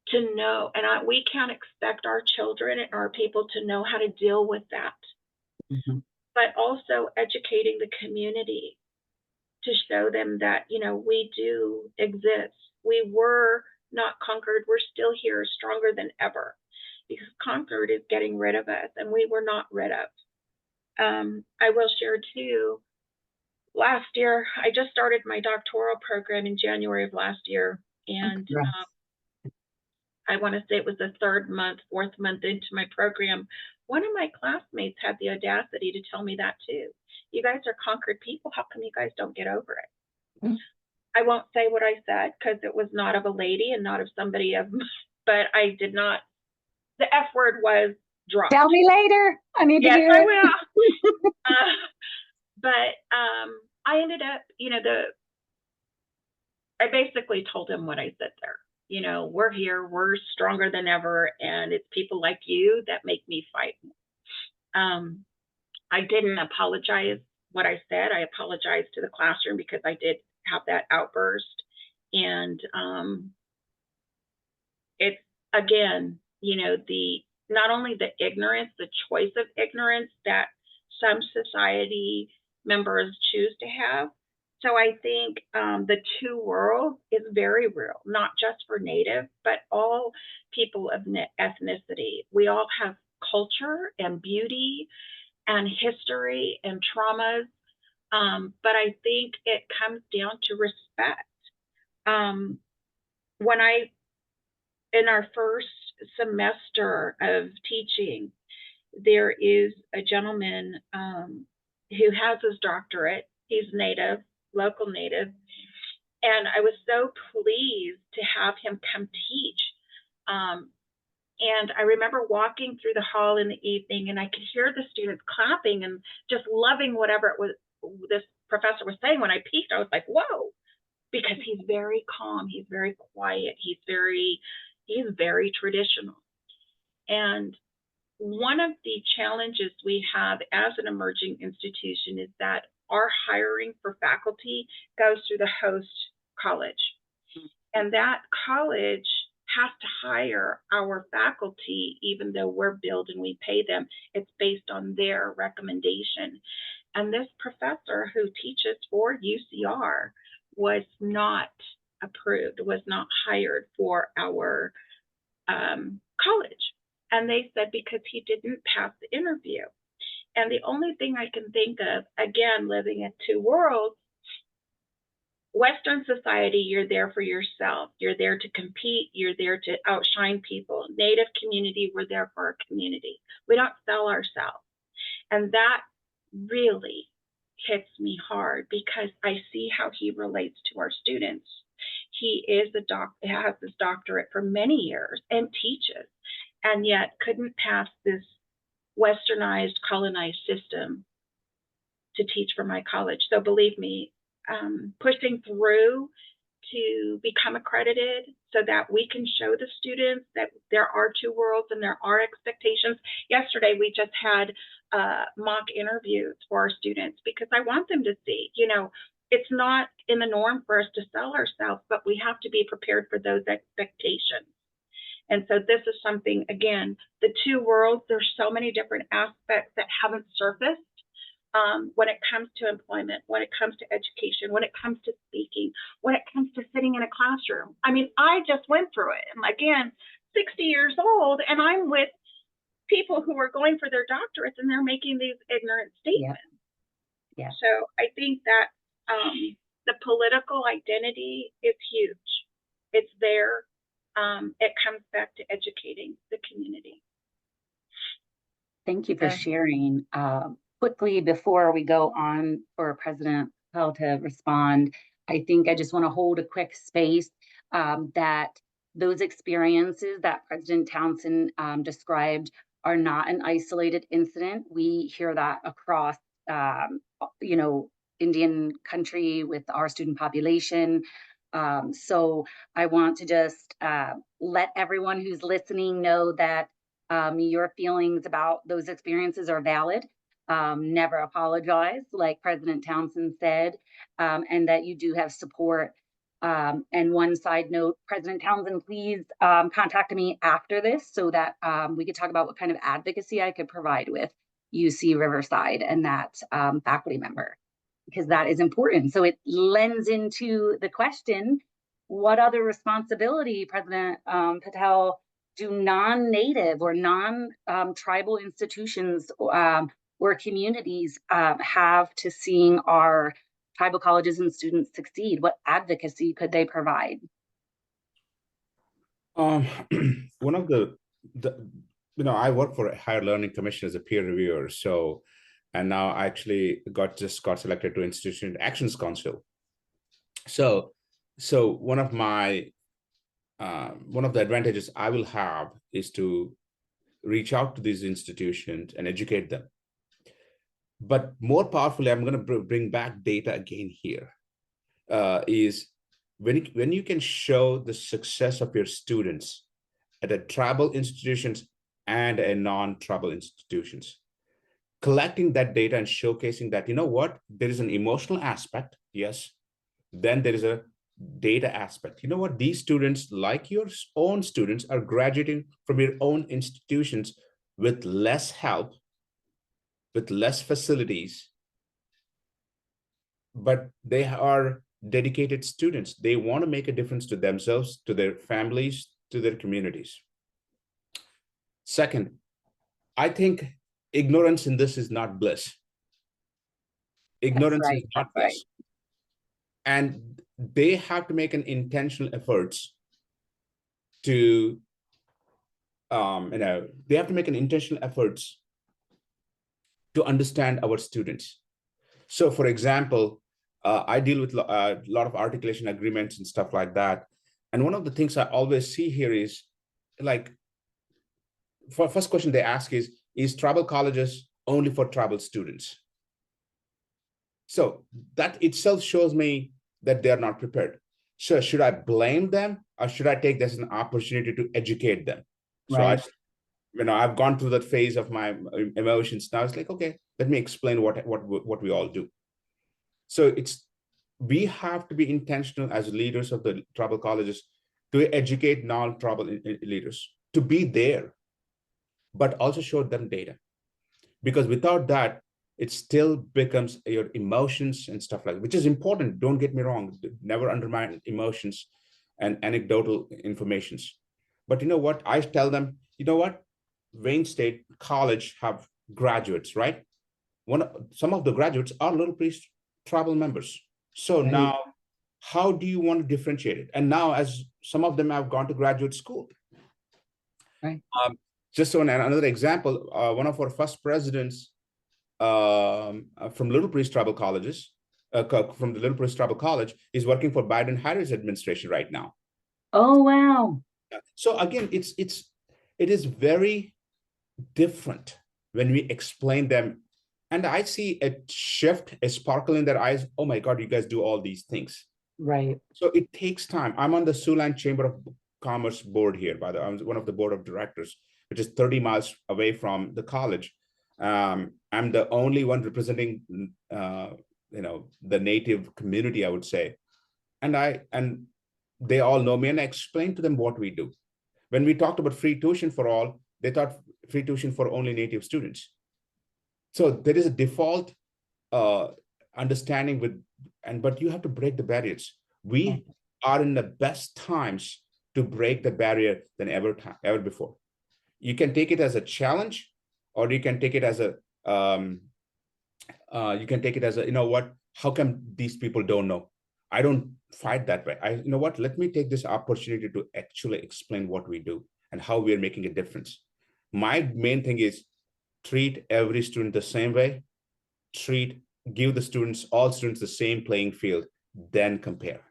to know, and we can't expect our children and our people to know how to deal with that. Mm-hmm. But also educating the community to show them that, you know, we do exist. We were not conquered. We're still here, stronger than ever, because conquered is getting rid of us, and we were not rid of. I will share too, last year, I just started my doctoral program in January of last year, and I want to say it was the fourth month into my program. One of my classmates had the audacity to tell me that too. You guys are conquered people. How come you guys don't get over it? Mm-hmm. I won't say what I said because it was not of a lady and not of somebody of, but I did not. The F word was dropped. Tell me later. I need to hear it. Yes, I will. But I ended up, you know, I basically told him what I said there. You know, we're here, we're stronger than ever, and it's people like you that make me fight. I didn't apologize what I said. I apologized to the classroom because I did have that outburst. And it's, again, you know, not only the ignorance, the choice of ignorance that some society members choose to have. So I think the two worlds is very real, not just for Native, but all people of ethnicity. We all have culture and beauty and history and traumas, but I think it comes down to respect. In our first semester of teaching, there is a gentleman who has his doctorate. He's Native, local Native, and I was so pleased to have him come teach. And I remember walking through the hall in the evening, and I could hear the students clapping and just loving whatever it was this professor was saying. When I peeked, I was like, whoa, because he's very calm, he's very quiet, he's very traditional. And one of the challenges we have as an emerging institution is that our hiring for faculty goes through the host college. And that college has to hire our faculty, even though we're billed and we pay them. It's based on their recommendation. And this professor who teaches for UCR was not approved, was not hired for our college. And they said because he didn't pass the interview. And the only thing I can think of, again, living in two worlds, Western society, you're there for yourself. You're there to compete. You're there to outshine people. Native community, we're there for our community. We don't sell ourselves. And that really hits me hard because I see how he relates to our students. He has this doctorate for many years and teaches, and yet couldn't pass this westernized, colonized system to teach for my college. So believe me, pushing through to become accredited so that we can show the students that there are two worlds and there are expectations. Yesterday, we just had mock interviews for our students because I want them to see, you know, it's not in the norm for us to sell ourselves, but we have to be prepared for those expectations. And so this is something, again, the two worlds, there's so many different aspects that haven't surfaced when it comes to employment, when it comes to education, when it comes to speaking, when it comes to sitting in a classroom. I mean, I just went through it. And again, 60 years old, and I'm with people who are going for their doctorates and they're making these ignorant statements. Yeah. So I think that the political identity is huge. It's there. It comes back to educating the community. Thank you for sharing. Quickly, before we go on for President Pell to respond, I think I just want to hold a quick space that those experiences that President Townsend described are not an isolated incident. We hear that across, you know, Indian country with our student population. So I want to just let everyone who's listening know that your feelings about those experiences are valid. never apologize, like President Townsend said, and that you do have support. And one side note, President Townsend, please contact me after this so that we could talk about what kind of advocacy I could provide with UC Riverside and that faculty member, because that is important. So it lends into the question, what other responsibility, President Patel, do non-native or non-tribal institutions or communities have to seeing our tribal colleges and students succeed? What advocacy could they provide? One of the I work for a Higher Learning Commission as a peer reviewer. So, and now I actually just got selected to Institution Actions Council. So one of the advantages I will have is to reach out to these institutions and educate them. But more powerfully, I'm going to bring back data again here, is when you can show the success of your students at a tribal institutions and a non-tribal institutions, collecting that data and showcasing that, you know what, there is an emotional aspect, yes, then there is a data aspect. You know what, these students, like your own students, are graduating from your own institutions with less help, with less facilities, but they are dedicated students. They want to make a difference to themselves, to their families, to their communities. Second, I think ignorance in this is not bliss. Ignorance is not bliss. And they have to make an intentional efforts to, they have to make an intentional efforts to understand our students. So for example, I deal with a lot of articulation agreements and stuff like that. And one of the things I always see here is, like, for first question they ask is tribal colleges only for tribal students? So that itself shows me that they're not prepared. So should I blame them, or should I take this as an opportunity to educate them? Right. So I've gone through that phase of my emotions. Now it's like, okay, let me explain what we all do. So we have to be intentional as leaders of the tribal colleges to educate non-tribal leaders, to be there, but also show them data. Because without that, it still becomes your emotions and stuff like that, which is important. Don't get me wrong. Never undermine emotions and anecdotal informations. But you know what? I tell them, you know what? Wayne State College have graduates, right? Some of the graduates are Little Priest tribal members. So right. Now, how do you want to differentiate it? And now, as some of them have gone to graduate school. Right. Just so another example, one of our first presidents from Little Priest Tribal Colleges, from the Little Priest Tribal College, is working for Biden-Harris administration right now. Oh, wow. So again, it is very different when we explain them. And I see a shift, a sparkle in their eyes. Oh my God, you guys do all these things. Right. So it takes time. I'm on the Siouxland Chamber of Commerce board here, by the way. I'm one of the board of directors, which is 30 miles away from the college. I'm the only one representing, the native community, I would say. And they all know me, and I explained to them what we do. When we talked about free tuition for all, they thought free tuition for only native students. So there is a default understanding but you have to break the barriers. We are in the best times to break the barrier than ever before. You can take it as a challenge, or you can take it as you know what, how come these people don't know? I don't fight that way. You know what, let me take this opportunity to actually explain what we do and how we are making a difference. My main thing is treat every student the same way, give all students the same playing field, then compare.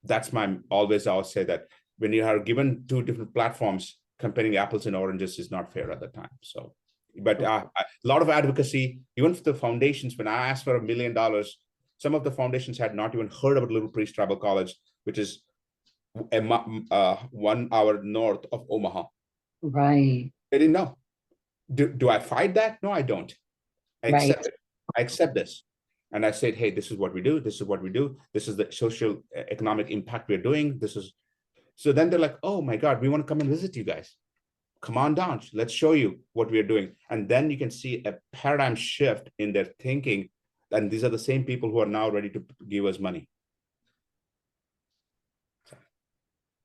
That's I'll say that when you are given two different platforms, comparing apples and oranges is not fair at the time. So, but a lot of advocacy, even for the foundations. When I asked for $1 million, some of the foundations had not even heard about Little Priest Tribal College, which is 1 hour north of Omaha. Right. They didn't know. Do I fight that? No, I don't. I Right. accept it. I accept this. And I said, hey, this is what we do. This is what we do. This is the social economic impact we're doing. This is, so then they're like, oh my God, we want to come and visit you guys. Come on down. Let's show you what we're doing. And then you can see a paradigm shift in their thinking. And these are the same people who are now ready to give us money.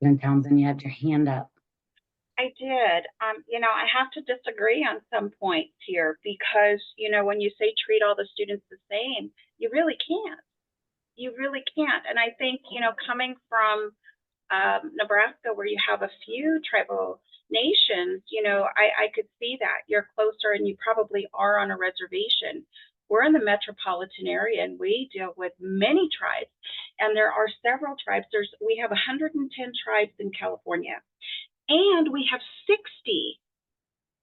And Townsend, you had your hand up. I did. I have to disagree on some points here because, when you say treat all the students the same, you really can't. You really can't. And I think, coming from Nebraska, where you have a few tribal nations, I could see that you're closer and you probably are on a reservation. We're in the metropolitan area and we deal with many tribes, and there are several tribes. We have 110 tribes in California, and we have 60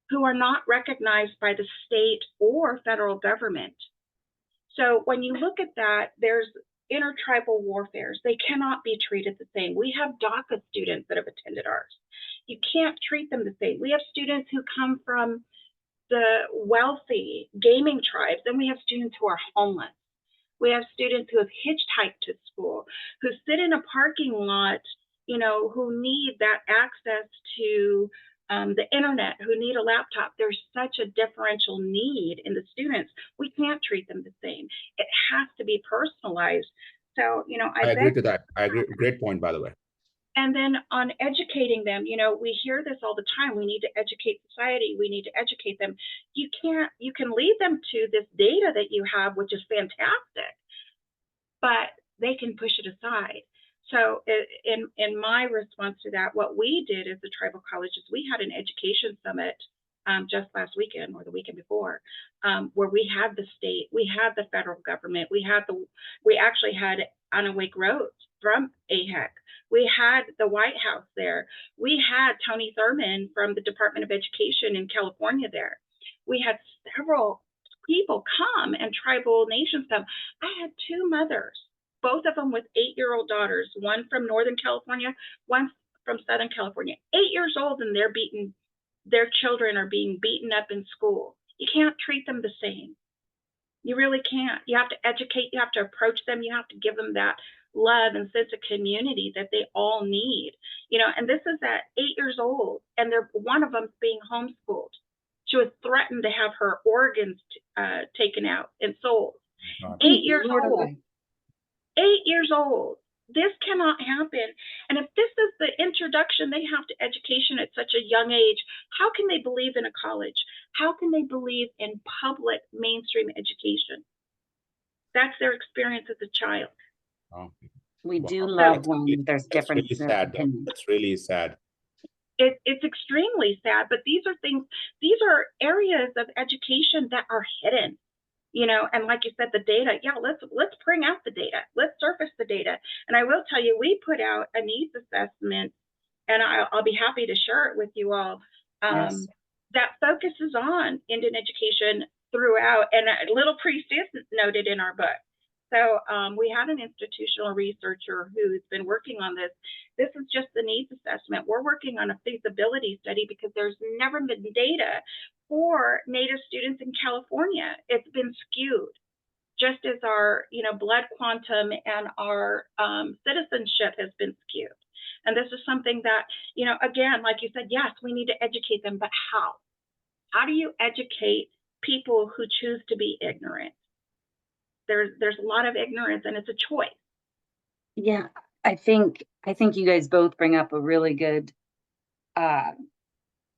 who are not recognized by the state or federal government. So when you look at that, there's intertribal warfares. They cannot be treated the same. We have DACA students that have attended ours. You can't treat them the same. We have students who come from the wealthy gaming tribes, and we have students who are homeless. We have students who have hitchhiked to school, who sit in a parking lot, who need that access to the internet, who need a laptop. There's such a differential need in the students. We can't treat them the same. It has to be personalized. So, I agree to that. I agree. Great point, by the way. And then on educating them, we hear this all the time. We need to educate society. We need to educate them. You can lead them to this data that you have, which is fantastic, but they can push it aside. So in my response to that, what we did as the tribal colleges, we had an education summit just last weekend or the weekend before, where we had the state, we had the federal government, we actually had Anna Wake Rhodes from AHEC. We had the White House there. We had Tony Thurman from the Department of Education in California there. We had several people come and tribal nations come. I had two mothers, both of them with 8-year-old daughters, one from Northern California, one from Southern California, 8 years old, and their children are being beaten up in school. You can't treat them the same. You really can't. You have to educate, you have to approach them, you have to give them that love and sense of community that they all need. And this is at 8 years old, and one of them's being homeschooled. She was threatened to have her organs taken out and sold. 8 years old. 8 years old. This cannot happen. And if this is the introduction they have to education at such a young age, how can they believe in a college? How can they believe in public mainstream education? That's their experience as a child. Oh. We do love when there's differences. That's really sad. It's extremely sad, but these are areas of education that are hidden. And like you said, the data, let's bring out the data. Let's surface the data. And I will tell you, we put out a needs assessment, and I'll be happy to share it with you all, Yes. that focuses on Indian education throughout, and Little Priest is noted in our book. So we had an institutional researcher who's been working on this. This is just the needs assessment. We're working on a feasibility study because there's never been data for Native students in California. It's been skewed, just as our blood quantum and our citizenship has been skewed. And this is something that, again, like you said, yes, we need to educate them, but how? How do you educate people who choose to be ignorant? There's a lot of ignorance, and it's a choice. Yeah, I think you guys both bring up a really good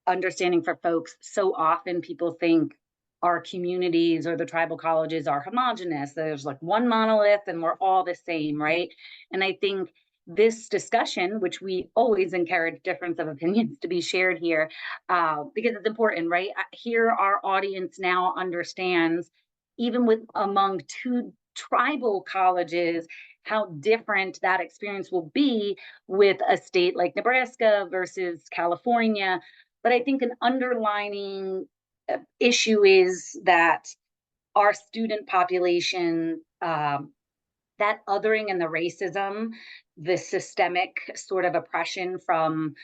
understanding for folks. So often people think our communities or the tribal colleges are homogenous. There's like one monolith and we're all the same, right? And I think this discussion, which we always encourage difference of opinions to be shared here, because it's important, right? Here our audience now understands, even with among two tribal colleges, how different that experience will be with a state like Nebraska versus California. But I think an underlining issue is that our student population, that othering and the racism, the systemic sort of oppression from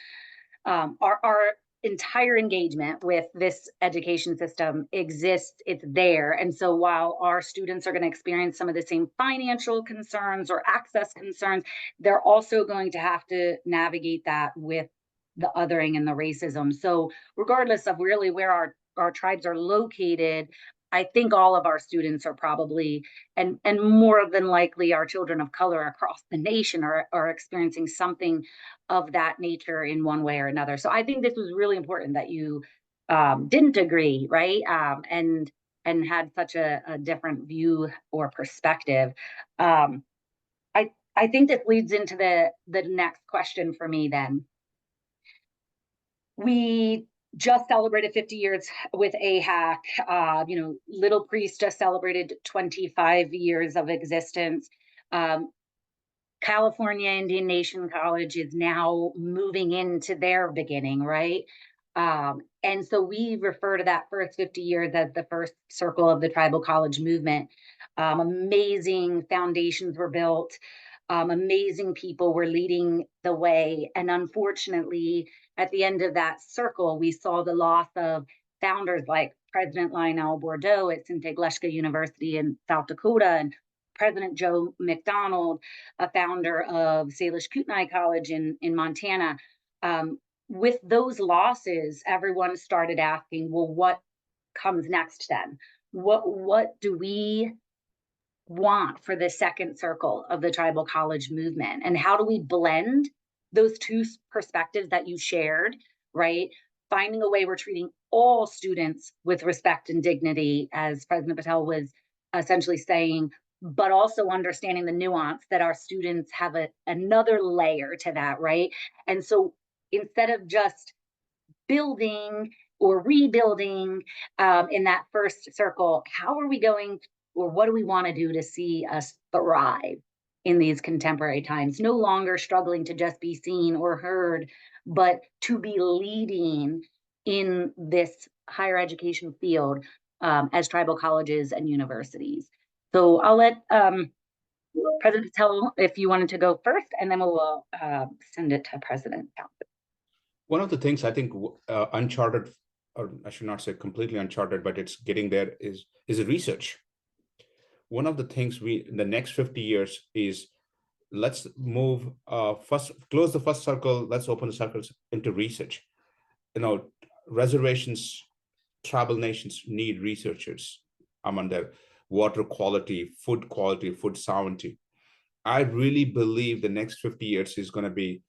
our entire engagement with this education system exists, it's there. And so while our students are going to experience some of the same financial concerns or access concerns, they're also going to have to navigate that with the othering and the racism. So regardless of really where our tribes are located, I think all of our students are probably, and more than likely our children of color across the nation are experiencing something of that nature in one way or another. So I think this was really important that you didn't agree, right? And had such a different view or perspective. I think this leads into the next question for me then. We just celebrated 50 years with AHAC. Little Priest just celebrated 25 years of existence. California Indian Nation College is now moving into their beginning, right? And so we refer to that first 50 years as the first circle of the tribal college movement. Amazing foundations were built. Amazing people were leading the way. And unfortunately, at the end of that circle, we saw the loss of founders like President Lionel Bordeaux at Sintegleshka University in South Dakota, and President Joe McDonald, a founder of Salish Kootenai College in Montana. With those losses, everyone started asking, well, what comes next then? What do we want for the second circle of the tribal college movement? And how do we blend those two perspectives that you shared, right? Finding a way we're treating all students with respect and dignity, as President Patel was essentially saying, but also understanding the nuance that our students have another layer to that, right? And so instead of just building or rebuilding in that first circle, how are we going, or what do we want to do to see us thrive in these contemporary times? No longer struggling to just be seen or heard, but to be leading in this higher education field as tribal colleges and universities. So I'll let President Patel, if you wanted to go first, and then we'll send it to President Townsend. One of the things I think uncharted, or I should not say completely uncharted, but it's getting there, is research. One of the things in the next 50 years is, let's move close the first circle, let's open the circles into research. Reservations, tribal nations need researchers among their water quality, food sovereignty. I really believe the next 50 years is going to be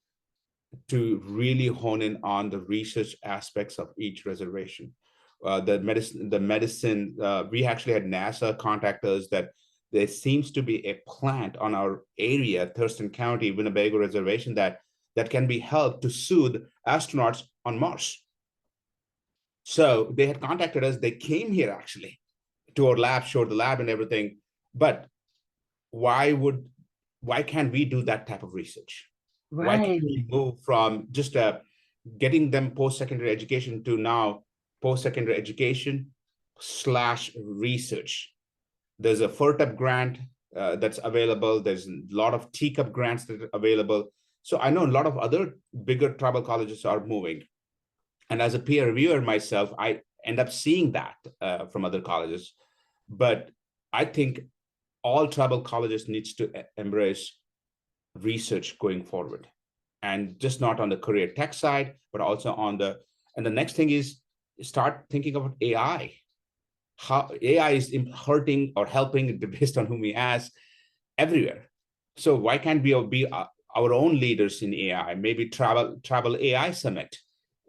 to really hone in on the research aspects of each reservation. The medicine, we actually had NASA contact us that there seems to be a plant on our area, Thurston County, Winnebago Reservation, that can be helped to soothe astronauts on Mars. So they had contacted us. They came here actually to our lab, showed the lab and everything. But why can't we do that type of research? Right. Why can't we move from just getting them post-secondary education to now post-secondary education / research? There's a FERTUP grant that's available. There's a lot of TCUp grants that are available. So I know a lot of other bigger tribal colleges are moving. And as a peer reviewer myself, I end up seeing that from other colleges. But I think all tribal colleges needs to embrace research going forward, and just not on the career tech side, but also on the next thing is start thinking about AI. How AI is hurting or helping, based on whom we ask, everywhere. So why can't we be our own leaders in AI? Maybe Tribal AI Summit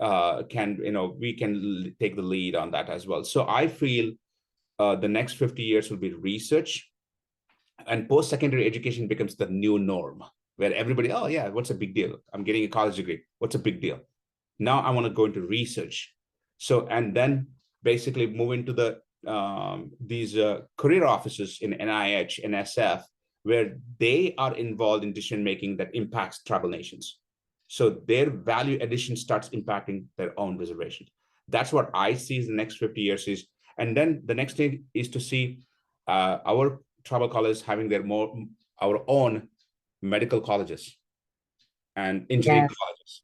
we can take the lead on that as well. So I feel the next 50 years will be research, and post-secondary education becomes the new norm, where everybody, oh yeah, what's a big deal? I'm getting a college degree. What's a big deal? Now I want to go into research. So, and then basically move into these career offices in NIH, NSF, where they are involved in decision-making that impacts tribal nations. So their value addition starts impacting their own reservation. That's what I see as the next 50 years is. And then the next thing is to see our tribal colleges having our own medical colleges and engineering colleges.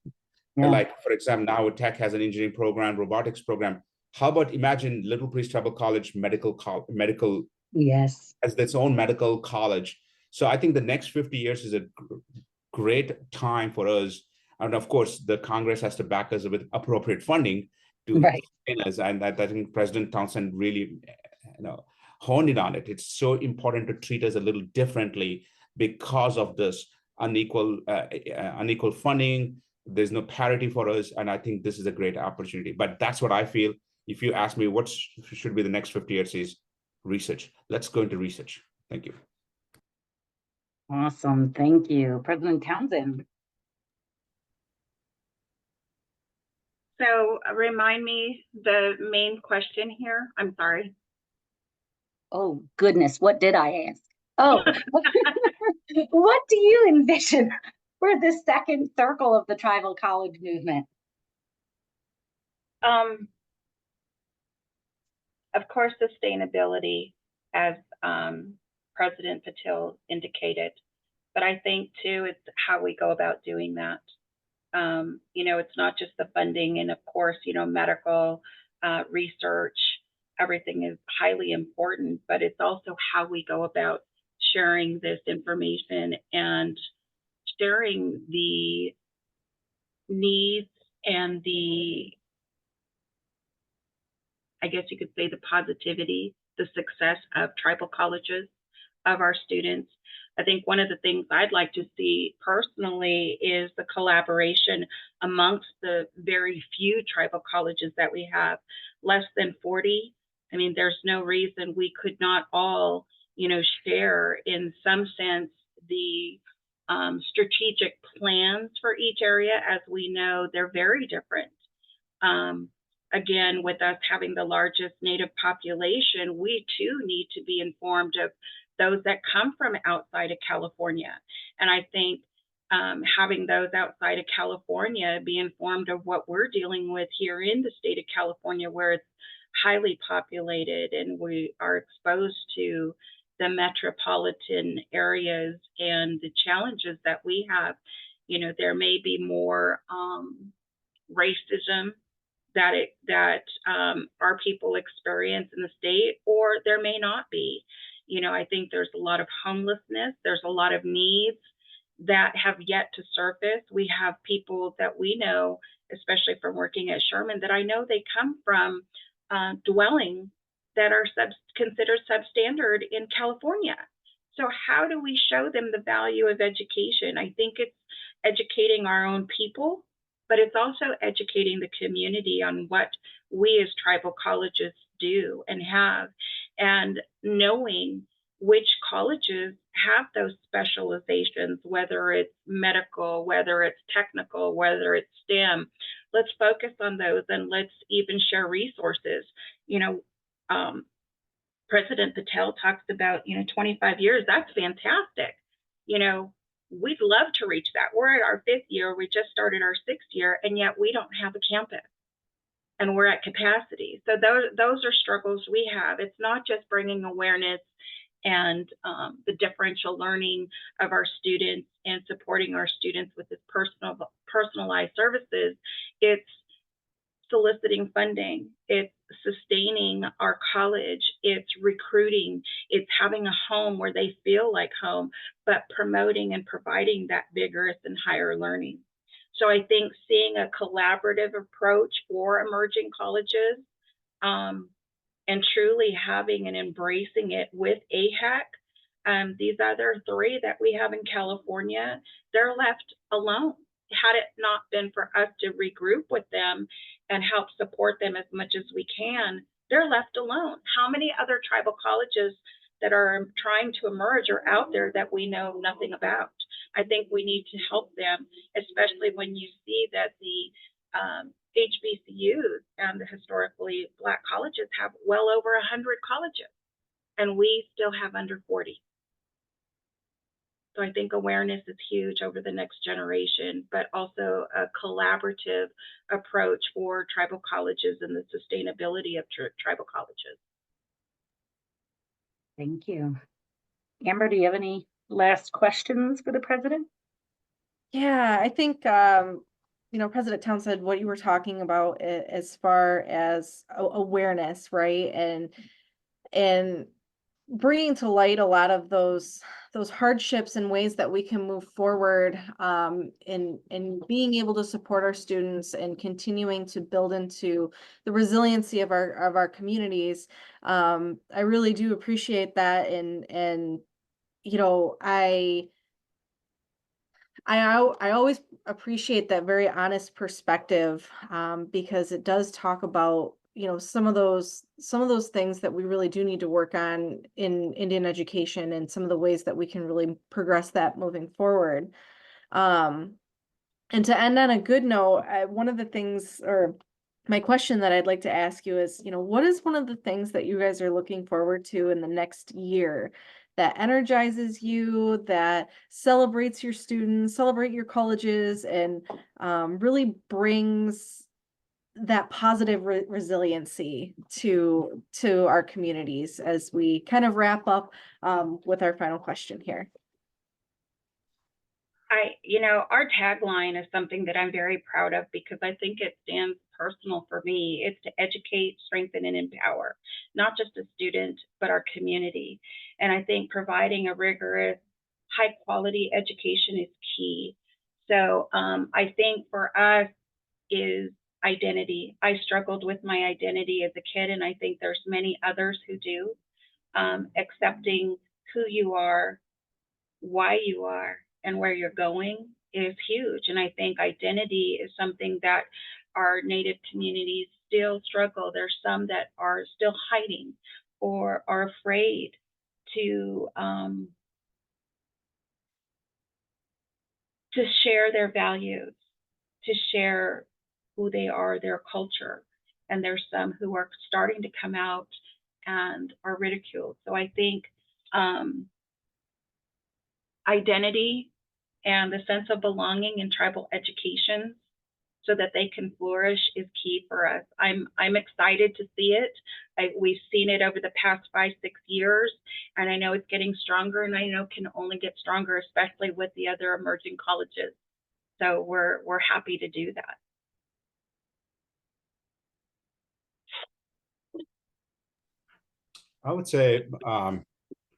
Yeah. Like, for example, now tech has an engineering program, robotics program. How about imagine Little Priest Tribal College medical Yes. as its own medical college. So I think the next 50 years is a great time for us. And of course, the Congress has to back us with appropriate funding to Right. sustain us. And I think President Townsend really, honed in on it. It's so important to treat us a little differently because of this unequal funding. There's no parity for us, and I think this is a great opportunity. But that's what I feel. If you ask me what should be the next 50 years, is research. Let's go into research. Thank you. Awesome. Thank you. President Townsend. So remind me the main question here. I'm sorry. Oh, goodness. What did I ask? Oh, what do you envision for the second circle of the tribal college movement? Of course, sustainability, as President Patel indicated, but I think too, it's how we go about doing that. It's not just the funding, and of course, medical research, everything is highly important, but it's also how we go about sharing this information and sharing the needs and I guess you could say the positivity, the success of tribal colleges, of our students. I think one of the things I'd like to see personally is the collaboration amongst the very few tribal colleges that we have, less than 40. I mean, there's no reason we could not all, share in some sense the strategic plans for each area, as we know they're very different. Again, with us having the largest Native population, we too need to be informed of those that come from outside of California. And I think having those outside of California be informed of what we're dealing with here in the state of California, where it's highly populated and we are exposed to the metropolitan areas and the challenges that we have. There may be more racism that our people experience in the state, or there may not be. I think there's a lot of homelessness. There's a lot of needs that have yet to surface. We have people that we know, especially from working at Sherman, that I know they come from dwellings that are considered substandard in California. So how do we show them the value of education? I think it's educating our own people, but it's also educating the community on what we as tribal colleges do and have, and knowing which colleges have those specializations, whether it's medical, whether it's technical, whether it's STEM. Let's focus on those, and let's even share resources. President Patel talks about, 25 years. That's fantastic. We'd love to reach that. We're at our 5th year. We just started our 6th year, and yet we don't have a campus, and we're at capacity. So those are struggles we have. It's not just bringing awareness and the differential learning of our students and supporting our students with this personalized services. It's soliciting funding, it's sustaining our college, it's recruiting, it's having a home where they feel like home, but promoting and providing that vigorous and higher learning. So I think seeing a collaborative approach for emerging colleges and truly having and embracing it with AHEC, these other 3 that we have in California, they're left alone. Had it not been for us to regroup with them and help support them as much as we can, they're left alone. How many other tribal colleges that are trying to emerge are out there that we know nothing about? I think we need to help them, especially when you see that the HBCUs and the historically Black colleges have well over 100 colleges, and we still have under 40. So I think awareness is huge over the next generation, but also a collaborative approach for tribal colleges and the sustainability of tribal colleges. Thank you. Amber, do you have any last questions for the president? Yeah, I think, President Townsend, what you were talking about as far as awareness, right? And bringing to light a lot of those hardships and ways that we can move forward in being able to support our students and continuing to build into the resiliency of our communities. I really do appreciate that, and I always appreciate that very honest perspective, because it does talk about, some of those things that we really do need to work on in Indian education, and some of the ways that we can really progress that moving forward. And to end on a good note, one of the things, or my question that I'd like to ask you is, what is one of the things that you guys are looking forward to in the next year that energizes you, that celebrates your students, celebrate your colleges, and really brings that positive resiliency to our communities, as we kind of wrap up with our final question here? Our tagline is something that I'm very proud of, because I think it stands personal for me. It's to educate, strengthen, and empower, not just a student, but our community. And I think providing a rigorous, high quality education is key. So I think for us is identity. I struggled with my identity as a kid, and I think there's many others who do. Accepting who you are, why you are, and where you're going is huge. And I think identity is something that our Native communities still struggle. There's some that are still hiding or are afraid to share their values, to share who they are, their culture. And there's some who are starting to come out and are ridiculed. So I think identity and the sense of belonging in tribal education, so that they can flourish, is key for us. I'm excited to see it. We've seen it over the past 5-6 years, and I know it's getting stronger, and I know it can only get stronger, especially with the other emerging colleges. So we're happy to do that. I would say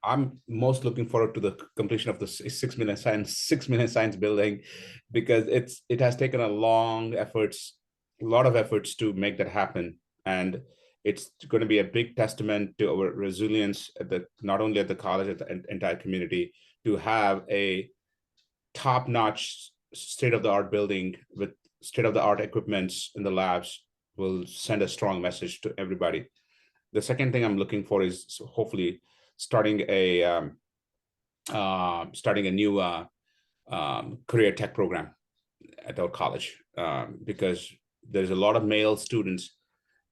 I'm most looking forward to the completion of the 6 million science building, because it has taken a lot of efforts to make that happen, and it's going to be a big testament to our resilience not only at the college, at the entire community, to have a top-notch, state-of-the-art building with state-of-the-art equipments in the labs will send a strong message to everybody. The second thing I'm looking for is hopefully starting a new career tech program at our college, because there's a lot of male students.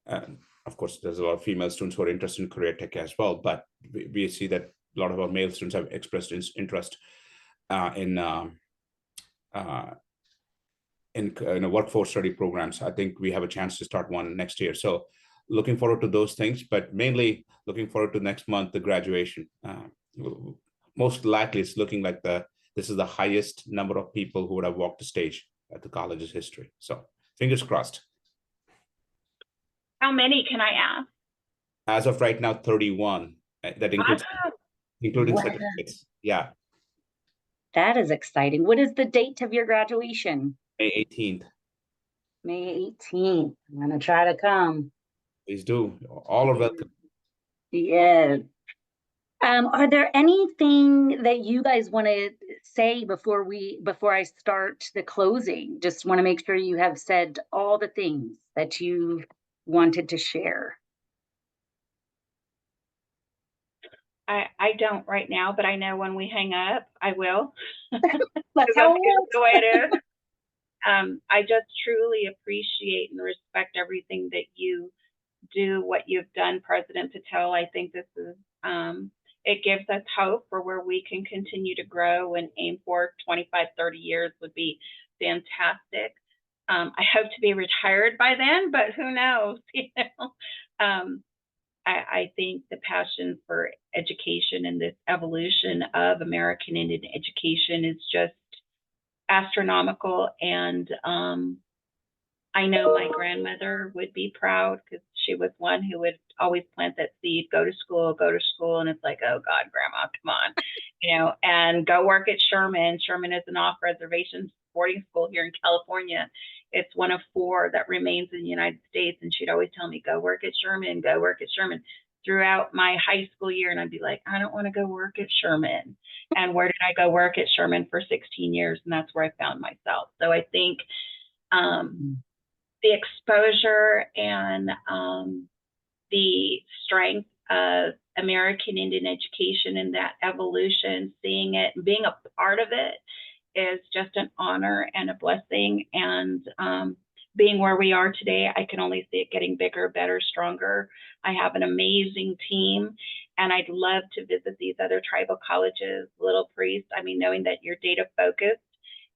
Of course, there's a lot of female students who are interested in career tech as well, but we see that a lot of our male students have expressed interest in workforce study programs. I think we have a chance to start one next year. So looking forward to those things, but mainly looking forward to next month, the graduation. Most likely it's looking like this is the highest number of people who would have walked the stage at the college's history. So fingers crossed. How many, can I ask? As of right now, 31. That includes including certificates. Yeah. That is exciting. What is the date of your graduation? May 18th. May 18th. I'm going to try to come. Please do. All are welcome. Yes. Are there anything that you guys want to say before I start the closing? Just want to make sure you have said all the things that you wanted to share. I don't right now, but I know when we hang up, I will. That's how the way it is. I just truly appreciate and respect everything that you do, what you've done, President Patel. I think this is, it gives us hope for where we can continue to grow and aim for 25, 30 years would be fantastic. I hope to be retired by then, but who knows? I think the passion for education and this evolution of American Indian education is just astronomical, and I know my grandmother would be proud because she was one who would always plant that seed, go to school, go to school. And it's like, oh God, grandma, come on, and go work at Sherman. Sherman is an off-reservation boarding school here in California. It's one of 4 that remains in the United States. And she'd always tell me, go work at Sherman, go work at Sherman throughout my high school year. And I'd be like, I don't want to go work at Sherman. And where did I go work at Sherman for 16 years? And that's where I found myself. So I think, the exposure and the strength of American Indian education and that evolution, seeing it, being a part of it is just an honor and a blessing. And being where we are today, I can only see it getting bigger, better, stronger. I have an amazing team, and I'd love to visit these other tribal colleges, Little Priest. I mean, knowing that you're data focused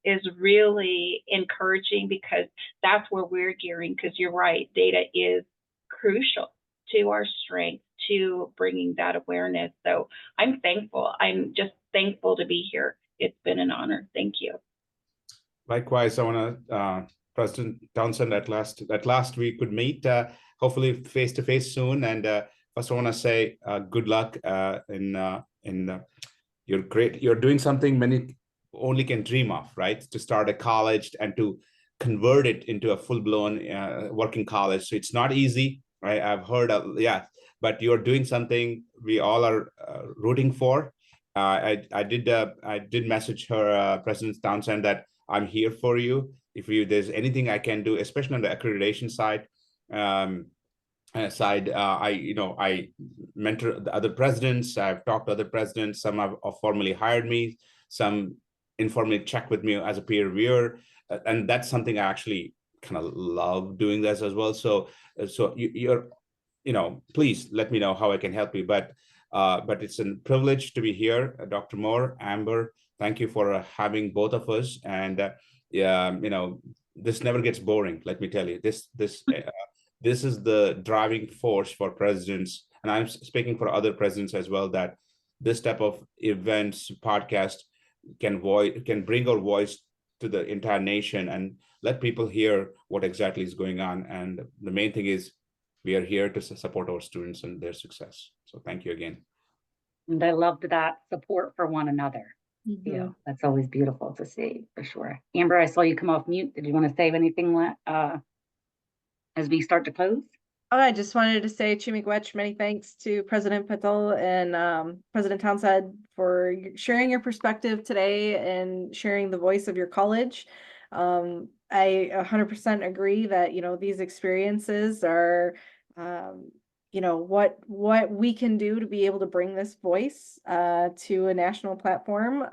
is really encouraging, because that's where we're gearing, because you're right, data is crucial to our strength, to bringing that awareness. So I'm thankful. I'm just thankful to be here. It's been an honor. Thank you. Likewise, I want to, President Townsend, at last we could meet, hopefully face to face soon. And first I want to say good luck in you're great. You're doing something many only can dream of, right? To start a college and to convert it into a full-blown working college. So it's not easy, right? I've heard of, yeah, but you're doing something we all are rooting for. I did message her, President Townsend, that I'm here for you. If there's anything I can do, especially on the accreditation side, I mentor the other presidents. I've talked to other presidents. Some have formally hired me. Some informally check with me as a peer reviewer, and that's something I actually kind of love doing this as well. So you're, please let me know how I can help you. But it's a privilege to be here, Dr. Moore, Amber. Thank you for having both of us. And this never gets boring. Let me tell you, this is the driving force for presidents, and I'm speaking for other presidents as well, that this type of events, podcast, can bring our voice to the entire nation and let people hear what exactly is going on. And the main thing is we are here to support our students and their success. So thank you again. And I loved that support for one another. Mm-hmm. Yeah, that's always beautiful to see, for sure. Amber, I saw you come off mute. Did you want to say anything as we start to close? I just wanted to say Chimiigwech, many thanks to President Patel and President Townsend for sharing your perspective today and sharing the voice of your college. I 100% agree that, these experiences are, what we can do to be able to bring this voice to a national platform,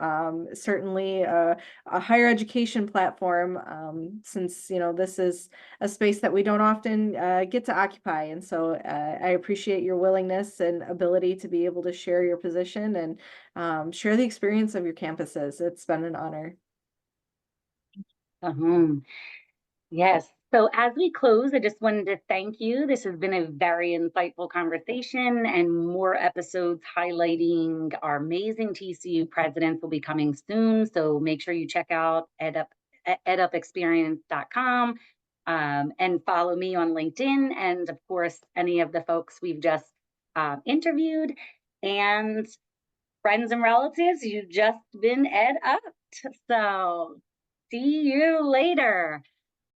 certainly a higher education platform, since this is a space that we don't often get to occupy. And so I appreciate your willingness and ability to be able to share your position and share the experience of your campuses. It's been an honor. Yes. So as we close, I just wanted to thank you. This has been a very insightful conversation, and more episodes highlighting our amazing TCU presidents will be coming soon. So make sure you check out edupexperience.com and follow me on LinkedIn, and of course, any of the folks we've just interviewed. And friends and relatives, you've just been ed up. So see you later.